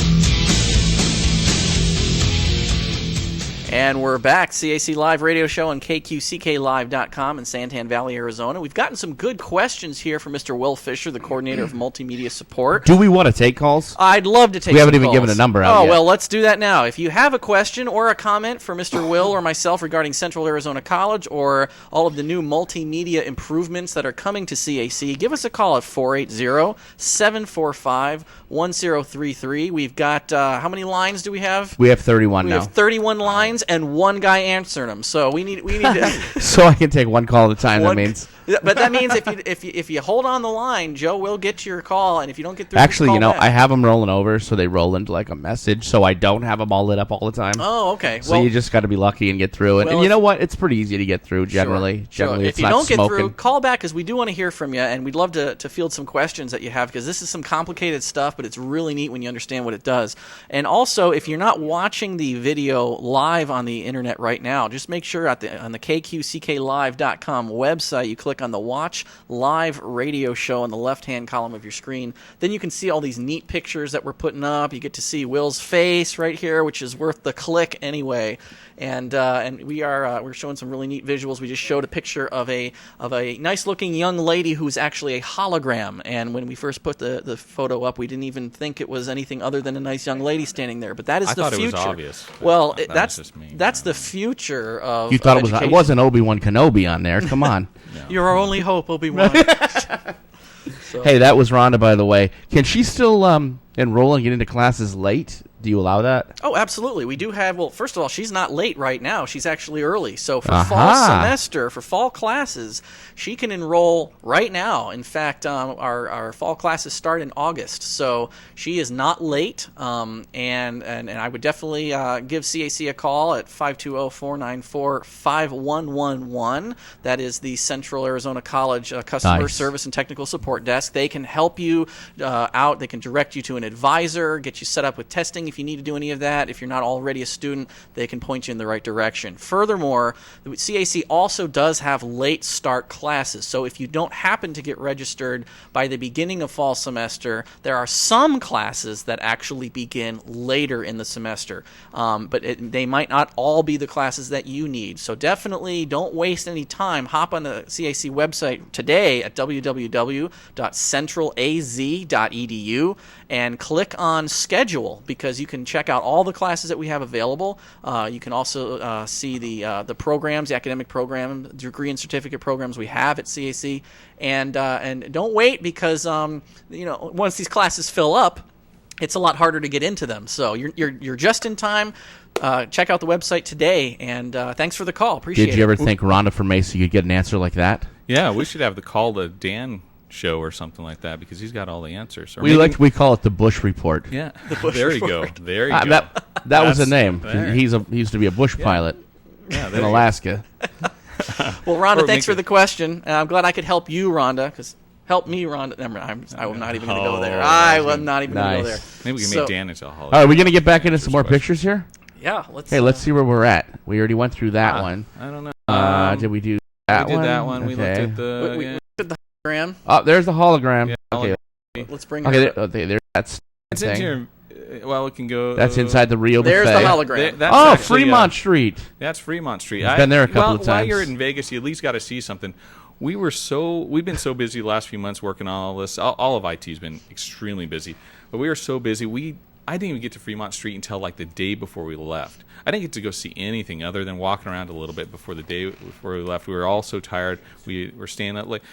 And we're back. CAC Live radio show on KQCKLive.com in Santan Valley, Arizona. We've gotten some good questions here from Mr. Will Fisher, the coordinator of multimedia support. Do we want to take calls? I'd love to take We haven't some even calls. given a number out Oh, yet. well, let's do that now. If you have a question or a comment for Mr. Will or myself regarding Central Arizona College or all of the new multimedia improvements that are coming to CAC, give us a call at 480-745-1033. We've got, how many lines do we have? We have 31 We now. have 31 lines and one guy answering them. So we need to. So I can take one call at a time, One- that means. But that means if you hold on the line, Joe will get to your call, and if you don't get through, Actually, just you call know, back. I have them rolling over, so they roll into like a message, so I don't have them all lit up all the time. Oh, okay. So you just got to be lucky and get through it. Well, And you if- know what? It's pretty easy to get through generally. Sure. Generally, If it's you not don't get smoking. through, call back because we do want to hear from you, and we'd love to field some questions that you have because this is some complicated stuff, but it's really neat when you understand what it does. And also, if you're not watching the video live on the internet right now. Just make sure on the CACLive.com website, you click on the Watch Live Radio Show on the left-hand column of your screen. Then you can see all these neat pictures that we're putting up. You get to see Will's face right here, which is worth the click anyway. And we're showing some really neat visuals. We just showed a picture of a nice-looking young lady who's actually a hologram. And when we first put the photo up, we didn't even think it was anything other than a nice young lady standing there. But that is the future. I thought it was obvious. Well, that's the future of. You thought it wasn't Obi-Wan Kenobi on there? Come on. No. You're our only hope, Obi-Wan. So. Hey, that was Rhonda, by the way. Can she still enroll and get into classes late? Do you allow that? Oh, absolutely. We do have, well, first of all, she's not late right now. She's actually early. So for fall semester, for fall classes, she can enroll right now. In fact, our fall classes start in August. So she is not late. And I would definitely give CAC a call at 520-494-5111. That is the Central Arizona College Customer Service and Technical Support Desk. They can help you out. They can direct you to an advisor, get you set up with testing if you need to do any of that. If you're not already a student, they can point you in the right direction. Furthermore, the CAC also does have late start classes. So if you don't happen to get registered by the beginning of fall semester, there are some classes that actually begin later in the semester. But they might not all be the classes that you need. So definitely don't waste any time. Hop on the CAC website today at www.centralaz.edu and click on schedule, because you can check out all the classes that we have available. You can also see the programs, the academic program, degree and certificate programs we have at CAC. And don't wait, because once these classes fill up, it's a lot harder to get into them. So you're just in time. Check out the website today, and thanks for the call. Appreciate it. Did you ever think Rhonda from Mesa could get an answer like that? Yeah, we should have the Call to Dan show or something like that, because he's got all the answers. Or we call it the Bush Report. Yeah, the Bush there Report. You go. There you go. That was the name. He used to be a Bush pilot in Alaska. Well, Rhonda, thanks for the question. I'm glad I could help you, Rhonda, because help me, Rhonda. I'm not even going to go there. I was not even going to go there. Maybe we can make Dan into a holiday. All right, are we going to get back into some more pictures here? Yeah. Let's see where we're at. We already went through that one. I don't know. Did we do that one? We did that one. Okay. We looked at the... We looked at the hologram. Oh, there's the hologram. Yeah, okay. Let's bring it up. That's in here. Well, it can go... That's inside the Rio There's buffet. the hologram. That's Fremont Street. That's Fremont Street. I've been there a couple of times. While you're in Vegas, you at least got to see something. We've been so busy the last few months working on all this. All of IT has been extremely busy. But we were so busy, I didn't even get to Fremont Street until like the day before we left. I didn't get to go see anything other than walking around a little bit before we left. We were all so tired. We were staying up late.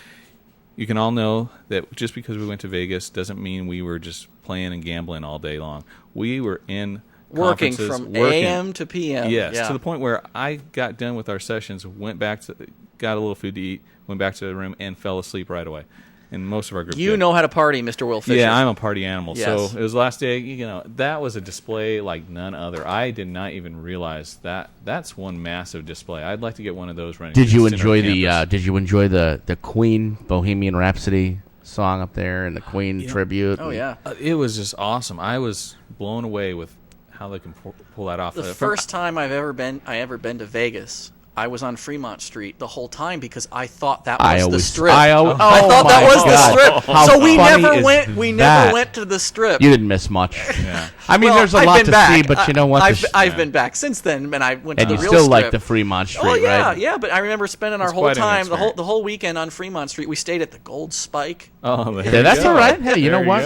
You can all know that just because we went to Vegas doesn't mean we were just playing and gambling all day long. We were in working from AM to PM. Yes, to the point where I got done with our sessions, got a little food to eat, went back to the room, and fell asleep right away. And most of our group You know how to party, Mr. Will Fisher. Yeah, I'm a party animal. Yes. So it was the last day. That was a display like none other. I did not even realize that. That's one massive display. I'd like to get one of those running. Did you enjoy the Queen Bohemian Rhapsody song up there and the Queen tribute? Oh yeah, it was just awesome. I was blown away with how they can pull that off. The first time I ever been to Vegas, I was on Fremont Street the whole time because I thought that was the Strip. I thought that was the Strip. So we never went to the Strip. You didn't miss much. Yeah. I mean, there's a lot to see, but you know what? I've been back since then, and I went to the real Strip. And you still like the Fremont Street, right? Oh yeah, but I remember spending our whole time, the whole weekend on Fremont Street. We stayed at the Gold Spike. Oh, that's all right. Hey, you know what?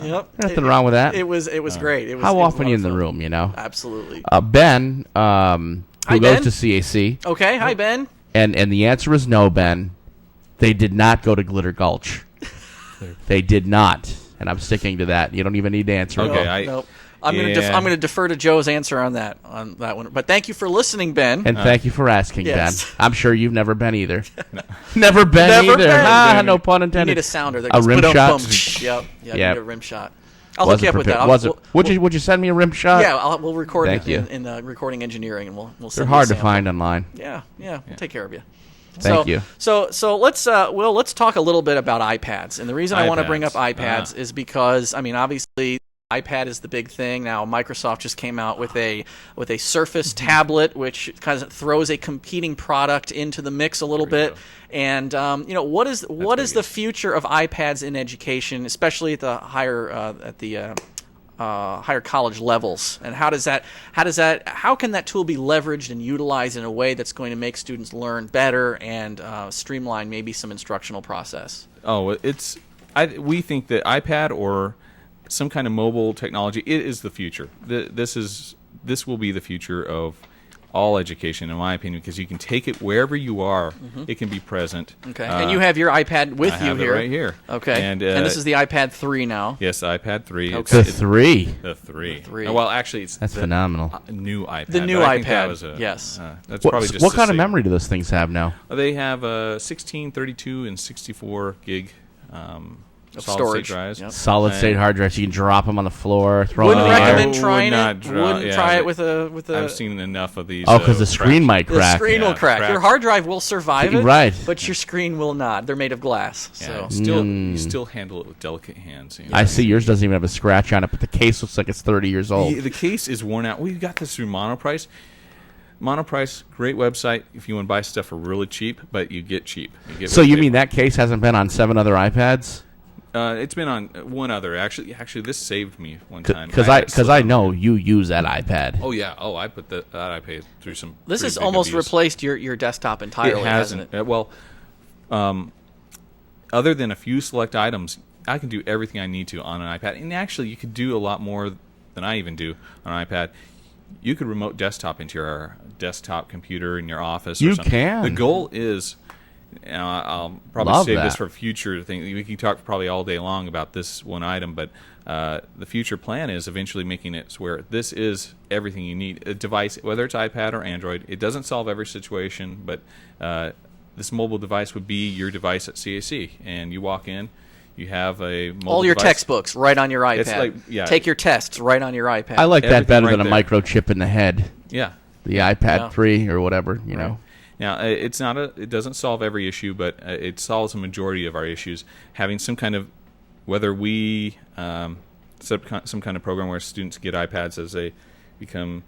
Yep. Nothing wrong with that. It was great. How often are you in the room? Absolutely. Ben. Who goes to CAC. Okay, hi, Ben. And the answer is no, Ben. They did not go to Glitter Gulch. They did not. And I'm sticking to that. You don't even need to answer. Okay, nope. I'm going to defer to Joe's answer on that one. But thank you for listening, Ben. And thank you for asking, yes. Ben. I'm sure you've never been either. Never been either. No pun intended. You need a sounder. That a rim shot? Yep. You need a rim shot. I'll hook you up with that. Would you send me a rim shot? Yeah, we'll record it in recording engineering, and we'll send They're hard to find online. Yeah, we'll take care of you. Thank you. So let's let's talk a little bit about iPads. And the reason I want to bring up iPads is because, I mean, obviously iPad is the big thing. Now Microsoft just came out with a Surface tablet, which kind of throws a competing product into the mix a little bit. And what is the future of iPads in education, especially at the higher college levels, and how can that tool be leveraged and utilized in a way that's going to make students learn better and streamline maybe some instructional process? We think that iPad or some kind of mobile technology, it is the future. This will be the future of all education, in my opinion, because you can take it wherever you are. It can be present. Okay, and you have your iPad with you here. Right here. Okay, and this is the iPad 3 now. Yes, the iPad 3. Okay. The 3. The 3. Well, actually, that's phenomenal. New iPad. The new iPad. That was yes. That's probably just what kind of memory do those things have now? They have 16, 32, and 64 gig. Storage drives. Yep. Solid state hard drives. You can drop them on the floor. Throw Wouldn't them recommend trying it. Wouldn't try it with a. I've seen enough of these. Oh, because the screen might crack. The screen will crack. Your hard drive will survive it, right? But your screen will not. They're made of glass. Yeah, so you still handle it with delicate hands. I see yours doesn't even have a scratch on it, but the case looks like it's 30 years old. The case is worn out. We got this through Monoprice. Monoprice, great website if you want to buy stuff for really cheap, but you get cheap. So you mean that case hasn't been on 7 other iPads? It's been on one other. Actually, this saved me one time. Because I know you use that iPad. Oh yeah. Oh, I put that iPad through some. This has almost replaced your desktop entirely. It hasn't. Hasn't it? Other than a few select items, I can do everything I need to on an iPad. And actually, you could do a lot more than I even do on an iPad. You could remote desktop into your desktop computer in your office. Or something. Can. The goal is. I'll probably save this for future things. We can talk probably all day long about this one item, but the future plan is eventually making it where this is everything you need. A device, whether it's iPad or Android, it doesn't solve every situation, but this mobile device would be your device at CAC, and you walk in. You have a mobile all your device. Textbooks right on your iPad. Take your tests right on your iPad. I like that better than a microchip in the head. Yeah, the iPad 3 or whatever, you know. Now, it doesn't solve every issue, but it solves a majority of our issues. Having some kind of, whether we set up some kind of program where students get iPads as they become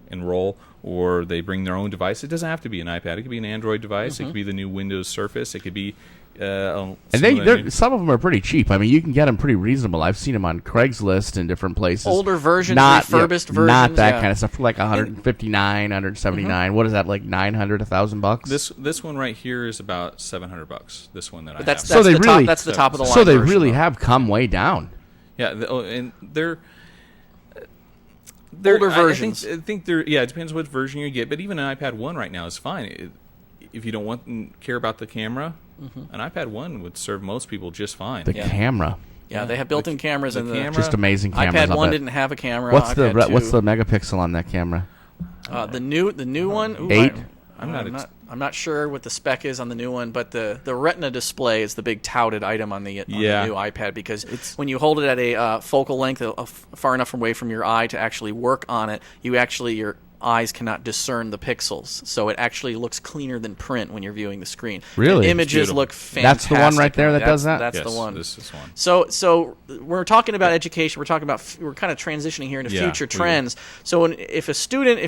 enroll, or they bring their own device. It doesn't have to be an iPad. It could be an Android device. It could be the new Windows Surface. It could be and some of them are pretty cheap. I mean, you can get them pretty reasonable. I've seen them on Craigslist and different places. Older versions, refurbished versions. Not that kind of stuff. For like $159, $179. What is that, like $900, $1,000? This one right here is about $700. This one that I have. That's the top of the line. So they really have come way down. Yeah, and they're older versions. I think they're it depends what version you get. But even an iPad 1 right now is fine. If you don't care about the camera, an iPad 1 would serve most people just fine. The camera. Yeah, they have built-in cameras in the camera. Just amazing cameras. iPad 1 didn't have a camera. What's the megapixel on that camera? The new one? Ooh, 8? I'm not sure what the spec is on the new one, but the Retina display is the big touted item on the new iPad, because when you hold it at a focal length far enough away from your eye to actually work on it, your eyes cannot discern the pixels, so it actually looks cleaner than print when you're viewing the screen. Really? The images look fantastic. That's the one right there that does that? That's the one. This is one. So we're talking about education. We're kind of transitioning here into future trends. So if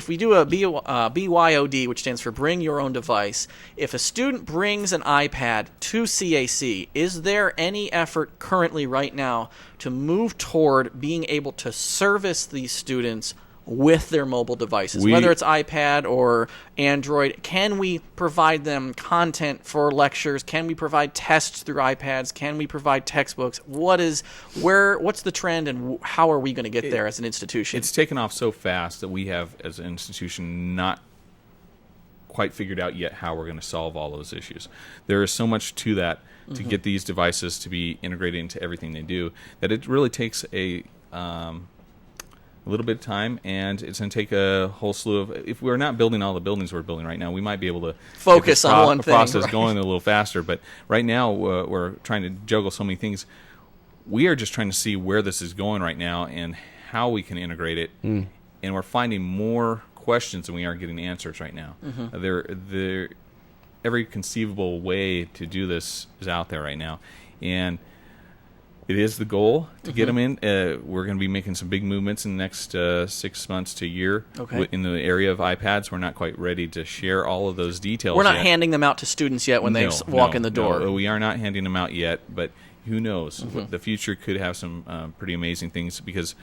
we do a BYOD, which stands for Bring Your Own Device, if a student brings an iPad to CAC, is there any effort currently right now to move toward being able to service these students with their mobile devices, whether it's iPad or Android? Can we provide them content for lectures? Can we provide tests through iPads? Can we provide textbooks? What's the trend, and how are we going to get there as an institution? It's taken off so fast that we have, as an institution, not quite figured out yet how we're going to solve all those issues. There is so much to that to get these devices to be integrated into everything they do, that it really takes a little bit of time, and it's going to take a whole slew of. If we're not building all the buildings we're building right now, we might be able to focus on one thing. Process going a little faster. But right now, we're trying to juggle so many things. We are just trying to see where this is going right now and how we can integrate it. And we're finding more questions than we are getting answers right now. Every conceivable way to do this is out there right now, and It is the goal to get them in. We're going to be making some big movements in the next 6 months to a year. Okay. In the area of iPads. We're not quite ready to share all of those details. We're not yet. handing them out to students yet when they walk in the door. No, we are not handing them out yet, but who knows? The future could have some pretty amazing things, because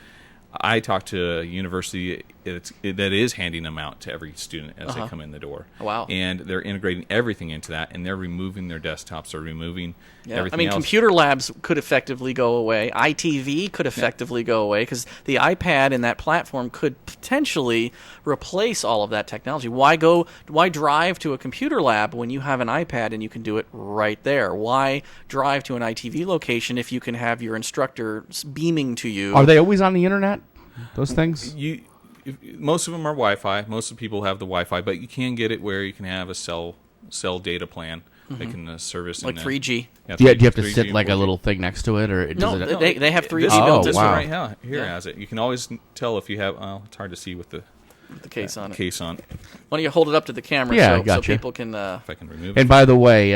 I talked to a university that is handing them out to every student as they come in the door. Wow. And they're integrating everything into that, and they're removing their desktops, they're removing everything else. Computer labs could effectively go away. ITV could effectively go away, because the iPad and that platform could potentially replace all of that technology. Why drive to a computer lab when you have an iPad and you can do it right there? Why drive to an ITV location if you can have your instructor beaming to you? Are they always on the internet, those things? Most of them are Wi-Fi. Most of the people have the Wi-Fi, but you can get it where you can have a cell data plan that can service like 3G. Do you have to sit like a little thing next to it, or no? They have 3G this, built. This wow. one right here has it. You can always tell if you have. Well, it's hard to see with the case on it. Case on. Why don't you hold it up to the camera so people can? If I can remove it. And by the way,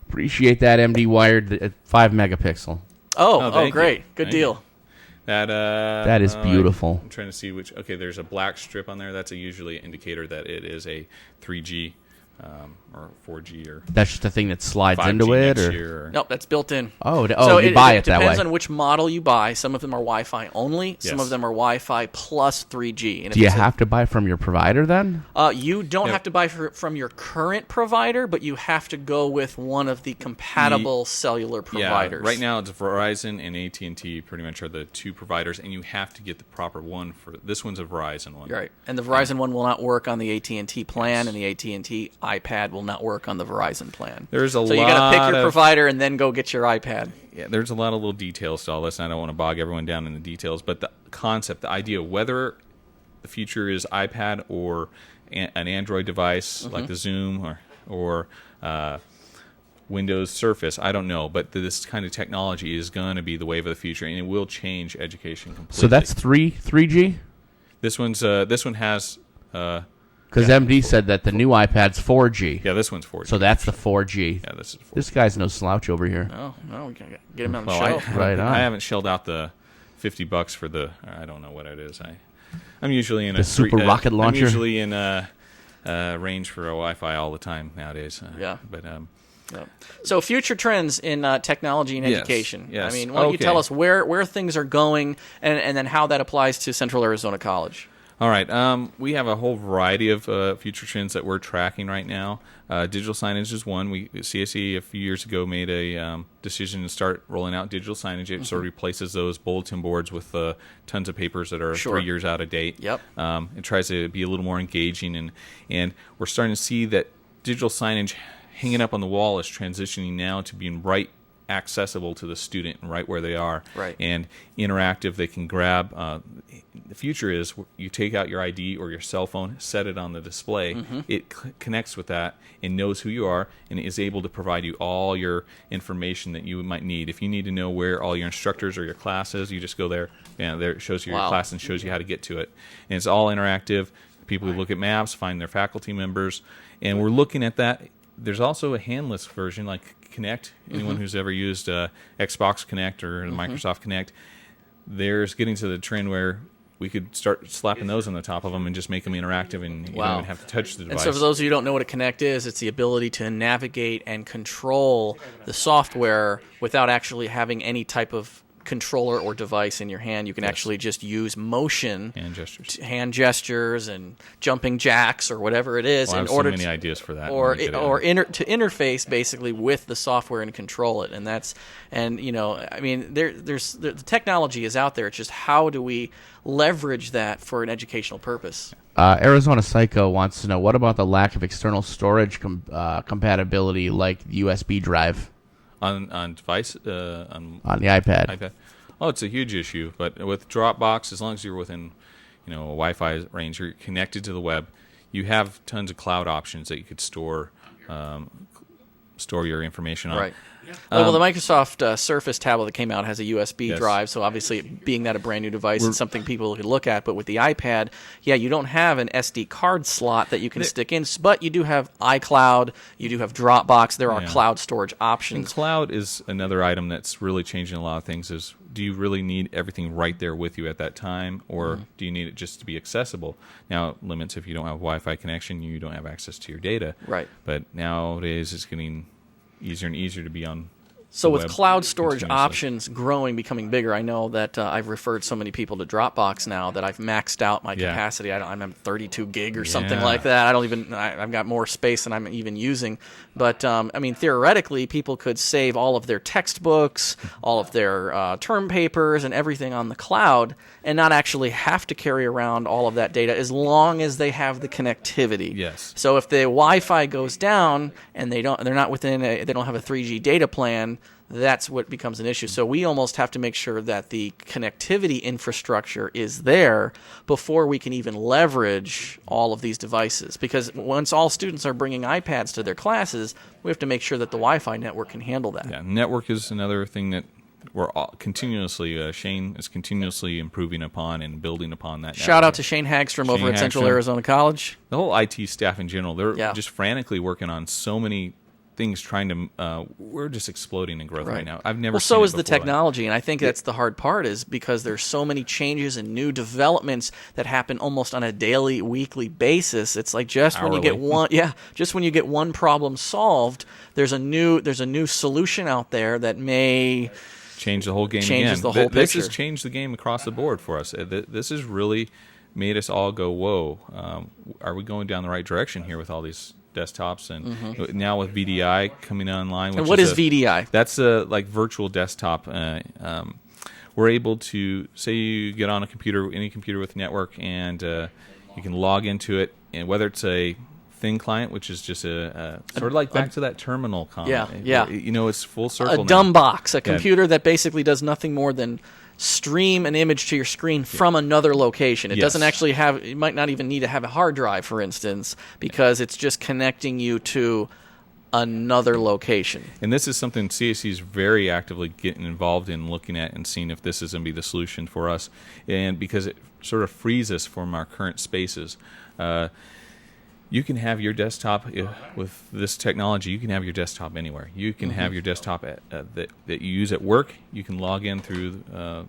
appreciate that MD wired 5 megapixel. Oh, great, good deal. That is beautiful. I'm trying to see which. Okay, there's a black strip on there. That's usually an indicator that it is a 3G or 4G or. That's just a thing that slides 5G into it, or nope, that's built in. So you buy it that way. It depends on which model you buy. Some of them are Wi-Fi only. Some Yes. of them are Wi-Fi plus 3G. And do you have to buy from your provider then? You don't have to buy from your current provider, but you have to go with one of the compatible cellular providers. Yeah, right now it's Verizon and AT&T pretty much are the two providers, and you have to get the proper one for this one's a Verizon one. Right, and the Verizon one will not work on the AT&T plan, and the AT&T iPad will not work on the Verizon plan. There's so you got to pick your provider and then go get your iPad. Yeah, there's a lot of little details to all this, and I don't want to bog everyone down in the details, but the concept, the idea, whether the future is iPad or an Android device like the Zoom or Windows Surface, I don't know, but this kind of technology is going to be the wave of the future, and it will change education completely. So that's 3G? This one has. Because MD said that the new iPad's 4G. Yeah, this one's 4G. So that's the 4G. Yeah, this is 4G. This guy's no slouch over here. No, we can get him on the shelf. Right on. I haven't shelled out the $50 for the. I don't know what it is. I'm usually in the super rocket launcher. I'm usually in range for a Wi-Fi all the time nowadays. But So future trends in technology and education. Yes. I mean, why don't you tell us where things are going and then how that applies to Central Arizona College? All right. We have a whole variety of future trends that we're tracking right now. Digital signage is one. CSE a few years ago made a decision to start rolling out digital signage. It sort of replaces those bulletin boards with tons of papers that are 3 years out of date. Yep. It tries to be a little more engaging, and we're starting to see that digital signage hanging up on the wall is transitioning now to being right accessible to the student and right where they are, and interactive. They can grab. The future is you take out your ID or your cell phone, set it on the display. It connects with that and knows who you are, and is able to provide you all your information that you might need. If you need to know where all your instructors or your class is, you just go there. There it shows you your class and shows you how to get to it. And it's all interactive. People who look at maps find their faculty members, and we're looking at that. There's also a handless version like Connect. Anyone who's ever used Xbox Connect or Microsoft Connect, there's getting to the trend where we could start slapping those on the top of them and just make them interactive, and you don't even have to touch the device. And so for those of you who don't know what a Connect is, it's the ability to navigate and control the software without actually having any type of controller or device in your hand. You can actually just use motion, hand gestures, and jumping jacks or whatever it is in order so many ideas for that, or to interface basically with the software and control it. And that's the technology is out there. It's just how do we leverage that for an educational purpose? Arizona Psycho wants to know, what about the lack of external storage compatibility like USB drive? On device? On the iPad. Oh, it's a huge issue. But with Dropbox, as long as you're within a Wi-Fi range, you're connected to the web, you have tons of cloud options that you could store store your information on. Right. Well, the Microsoft Surface tablet that came out has a USB drive, so obviously, being that a brand new device, it's something people could look at. But with the iPad, you don't have an SD card slot that you can stick in, but you do have iCloud, you do have Dropbox. There are cloud storage options. And cloud is another item that's really changing a lot of things. Is do you really need everything right there with you at that time, or do you need it just to be accessible? Now, it limits if you don't have a Wi-Fi connection, you don't have access to your data. Right. But nowadays, it's getting easier and easier to be on. So with cloud storage options growing, becoming bigger, I know that I've referred so many people to Dropbox now that I've maxed out my capacity. I'm at 32 gig or something like that. I've got more space than I'm even using. But, theoretically, people could save all of their textbooks, all of their term papers, and everything on the cloud and not actually have to carry around all of that data as long as they have the connectivity. Yes. So if the Wi-Fi goes down and they don't have a 3G data plan, that's what becomes an issue. So we almost have to make sure that the connectivity infrastructure is there before we can even leverage all of these devices. Because once all students are bringing iPads to their classes, we have to make sure that the Wi-Fi network can handle that. Yeah, network is another thing that we're continuously, Shane is continuously improving upon and building upon that. Shout out to Shane Hagstrom over at Central Arizona College. The whole IT staff in general, they're just frantically working on so many things, trying to we're just exploding in growth right now. I've never seen so it is the technology, and I think that's the hard part, is because there's so many changes and new developments that happen almost on a daily, weekly basis. It's like when you get one problem solved, there's a new solution out there that may change the whole game. Changes again. The whole picture. This has changed the game across the board for us. This has really made us all go, whoa, are we going down the right direction here with all these desktops? And now with VDI coming online. And what is VDI? That's a virtual desktop. We're able to, say you get on a computer, any computer with network, and you can log into it, and whether it's a thin client, which is just a sort of like back to that terminal comment. It's full circle. A dumb box, a computer that basically does nothing more than stream an image to your screen from another location. It doesn't actually have, you might not even need to have a hard drive, for instance, because it's just connecting you to another location. And this is something CAC is very actively getting involved in, looking at and seeing if this is going to be the solution for us, and because it sort of frees us from our current spaces. You can have your desktop with this technology. You can have your desktop anywhere. You can have your desktop that you use at work. You can log in through the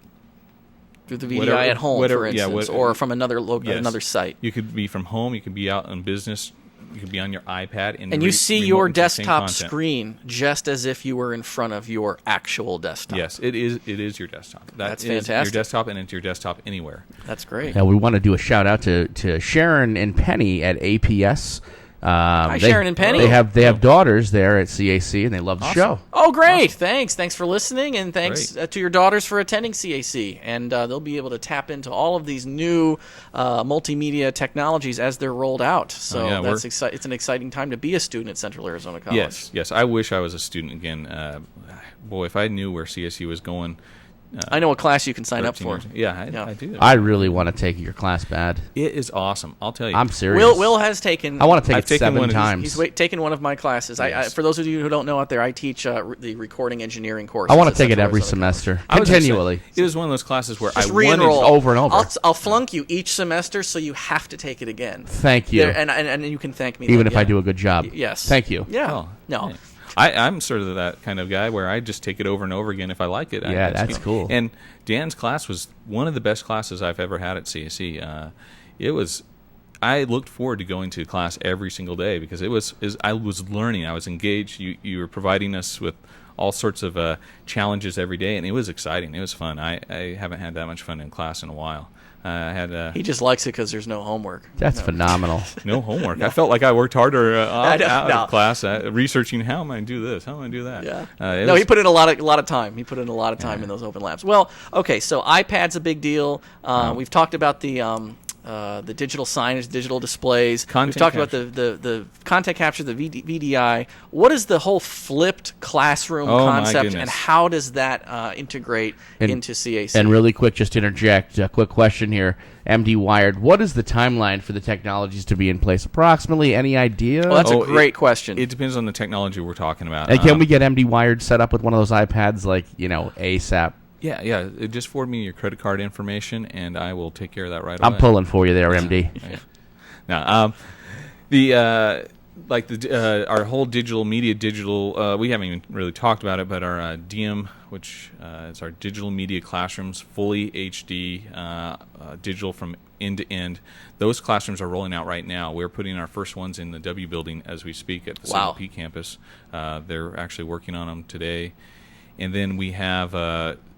VDI at home, for instance, or from another site. You could be from home. You could be out in business. You could be on your iPad and you see your desktop screen just as if you were in front of your actual desktop. Yes, it is your desktop. That's fantastic. Your desktop, and it's your desktop anywhere. That's great. Yeah, we want to do a shout out to Sharon and Penny at APS. Hi, Sharon and Penny. They have daughters there at CAC, and they love the show. Oh, great! Awesome. Thanks for listening, and thanks to your daughters for attending CAC. And they'll be able to tap into all of these new multimedia technologies as they're rolled out. So it's an exciting time to be a student at Central Arizona College. Yes. I wish I was a student again. Boy, if I knew where CAC was going. I know a class you can sign up for. I do. I really want to take your class bad. It is awesome. I'll tell you. I'm serious. Will has taken. I want to take it 7 times. He's taken one of my classes. Yes. For those of you who don't know out there, I teach the recording engineering course. I want to take it every semester, continually. It was one of those classes where just I re-enroll over and over. I'll flunk you each semester, so you have to take it again. Thank you. And you can thank me. Even if I do a good job. Yes. Thank you. Yeah. Oh, no. Yeah. I'm sort of that kind of guy where I just take it over and over again if I like it. Yeah, that's cool. And Dan's class was one of the best classes I've ever had at CAC. I looked forward to going to class every single day because I was learning. I was engaged. You were providing us with all sorts of challenges every day, and it was exciting. It was fun. I haven't had that much fun in class in a while. He just likes it because there's no homework. That's phenomenal. No homework. No. I felt like I worked harder out of class, researching how am I going to do this, how am I going to do that. Yeah. He put in a lot of time. He put in a lot of time in those open labs. Well, okay, so iPad's a big deal. We've talked about the the digital signage, digital displays. Content We've talked capture. about the content capture, the VDI. What is the whole flipped classroom concept, and how does that integrate into CAC? And really quick, just to interject, a quick question here. MD Wired, what is the timeline for the technologies to be in place? Approximately, any idea? Well, that's a great question. It depends on the technology we're talking about. And can we get MD Wired set up with one of those iPads, like, ASAP? Yeah. Just forward me your credit card information, and I will take care of that right away. I'm pulling for you there, MD. Now, our whole digital media, we haven't even really talked about it, but our DM, which is our digital media classrooms, fully HD, digital from end to end. Those classrooms are rolling out right now. We're putting our first ones in the W building as we speak at the CLP campus. They're actually working on them today. And then we have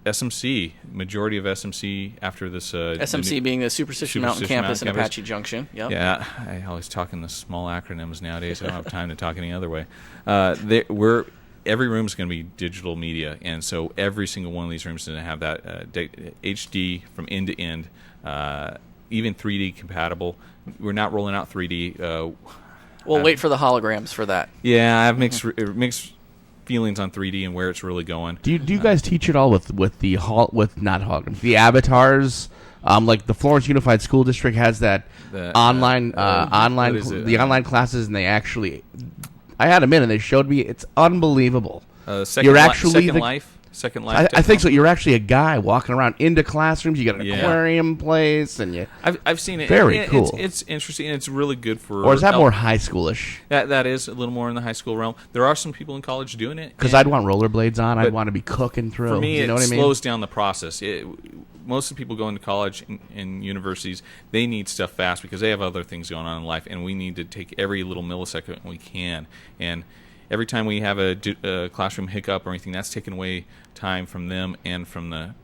SMC, majority of SMC after this. SMC being the Superstition Mountain Campus in Apache Junction. Yep. Yeah, I always talk in the small acronyms nowadays. I don't have time to talk any other way. Every room is going to be digital media, and so every single one of these rooms is going to have that HD from end to end, even 3D compatible. We're not rolling out 3D. We'll wait for the holograms for that. Yeah, I have mixed feelings on 3D and where it's really going. Do you guys teach it all with the avatars? Like the Florence Unified School District has that online classes, and they actually, I had them in and they showed me, it's unbelievable. Second Life. I think so. You're actually a guy walking around into classrooms. You got an aquarium place, and I've seen it. Very cool. It's interesting, and it's really good for. Or is that more high schoolish? That is a little more in the high school realm. There are some people in college doing it. Because I'd want rollerblades on. I'd want to be cooking through. For me, you know it what I mean? slows down the process. Most of the people going to college and universities, they need stuff fast because they have other things going on in life, and we need to take every little millisecond we can. And every time we have a classroom hiccup or anything, that's taken away time from them and from the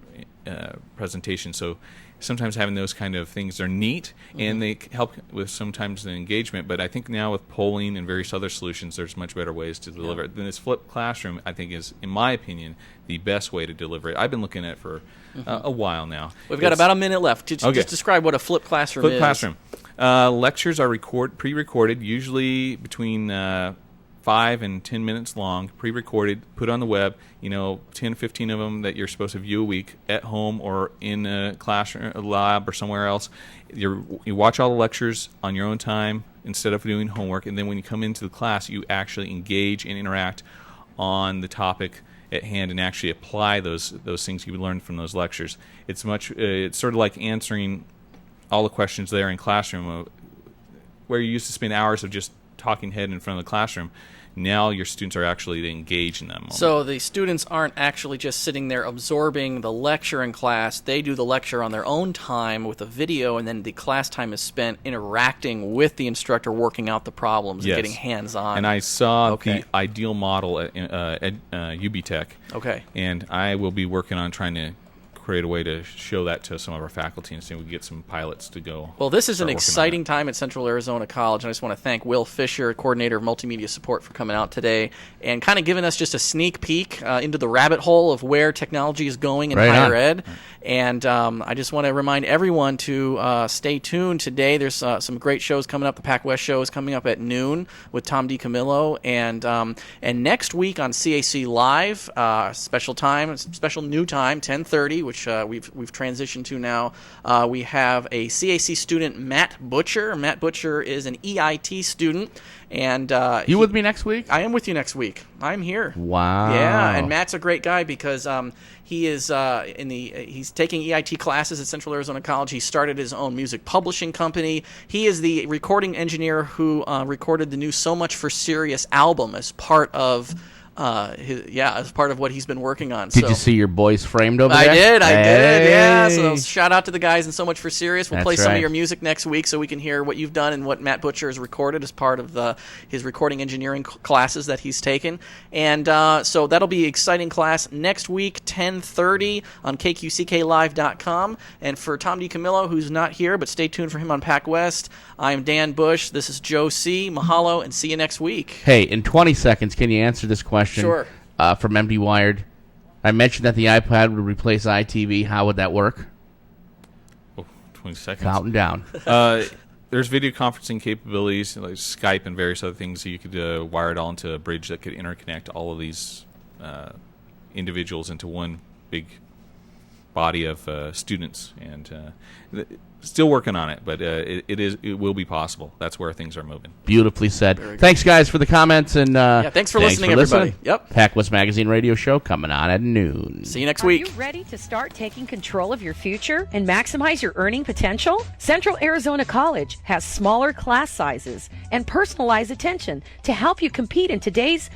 presentation. So sometimes having those kind of things are neat, and they help with sometimes the engagement. But I think now with polling and various other solutions, there's much better ways to deliver it. Then this flipped classroom, I think, is, in my opinion, the best way to deliver it. I've been looking at it for a while now. We've got about a minute left. Just describe what a flipped classroom is. Flipped classroom. Lectures are pre-recorded, usually between 5 and 10 minutes long, pre-recorded, put on the web, 10, 15 of them that you're supposed to view a week at home or in a classroom, a lab, or somewhere else. You watch all the lectures on your own time instead of doing homework, and then when you come into the class, you actually engage and interact on the topic at hand and actually apply those things you learned from those lectures. It's sort of like answering all the questions there in classroom, where you used to spend hours of just talking head in front of the classroom. Now your students are actually engaged in that moment. So the students aren't actually just sitting there absorbing the lecture in class. They do the lecture on their own time with a video, and then the class time is spent interacting with the instructor, working out the problems and getting hands-on. And I saw the ideal model at UB Tech. Okay. And I will be working on trying to create a way to show that to some of our faculty and see if we can get some pilots to go. Well, this is an exciting time at Central Arizona College, and I just want to thank Will Fisher, coordinator of multimedia support, for coming out today and kind of giving us just a sneak peek into the rabbit hole of where technology is going in higher ed. And I just want to remind everyone to stay tuned today. There's some great shows coming up. The Pac West show is coming up at noon with Tom DiCamillo, and next week on CACLive, special new time, 10:30, which we've transitioned to now. We have a CAC student, Matt Butcher. Matt Butcher is an EIT student, and you with me next week? I am with you next week. I'm here. Wow. Yeah, and Matt's a great guy because he is he's taking EIT classes at Central Arizona College. He started his own music publishing company. He is the recording engineer who recorded the new "So Much for Serious" album as part of. As part of what he's been working on. Did you see your boys framed over there? I did, yeah. So shout out to the guys in So Much for Serious. We'll play some of your music next week so we can hear what you've done and what Matt Butcher has recorded as part of his recording engineering classes that he's taken. And so that'll be an exciting class next week, 10:30 on KQCKLive.com. And for Tom DiCamillo, who's not here, but stay tuned for him on Pac West, I'm Dan Bush. This is Joe C. Mahalo, and see you next week. Hey, in 20 seconds, can you answer this question? Sure. From MD Wired. I mentioned that the iPad would replace iTV. How would that work? 20 seconds. Counting down. There's video conferencing capabilities like Skype and various other things. So you could wire it all into a bridge that could interconnect all of these individuals into one big body of students. And still working on it, but it will be possible. That's where things are moving. Beautifully said. Thanks, guys, for the comments, and thanks for listening, everybody. Yep. Pac West Magazine radio show coming on at noon. See you next week. Are you ready to start taking control of your future and maximize your earning potential? Central Arizona College has smaller class sizes and personalized attention to help you compete in today's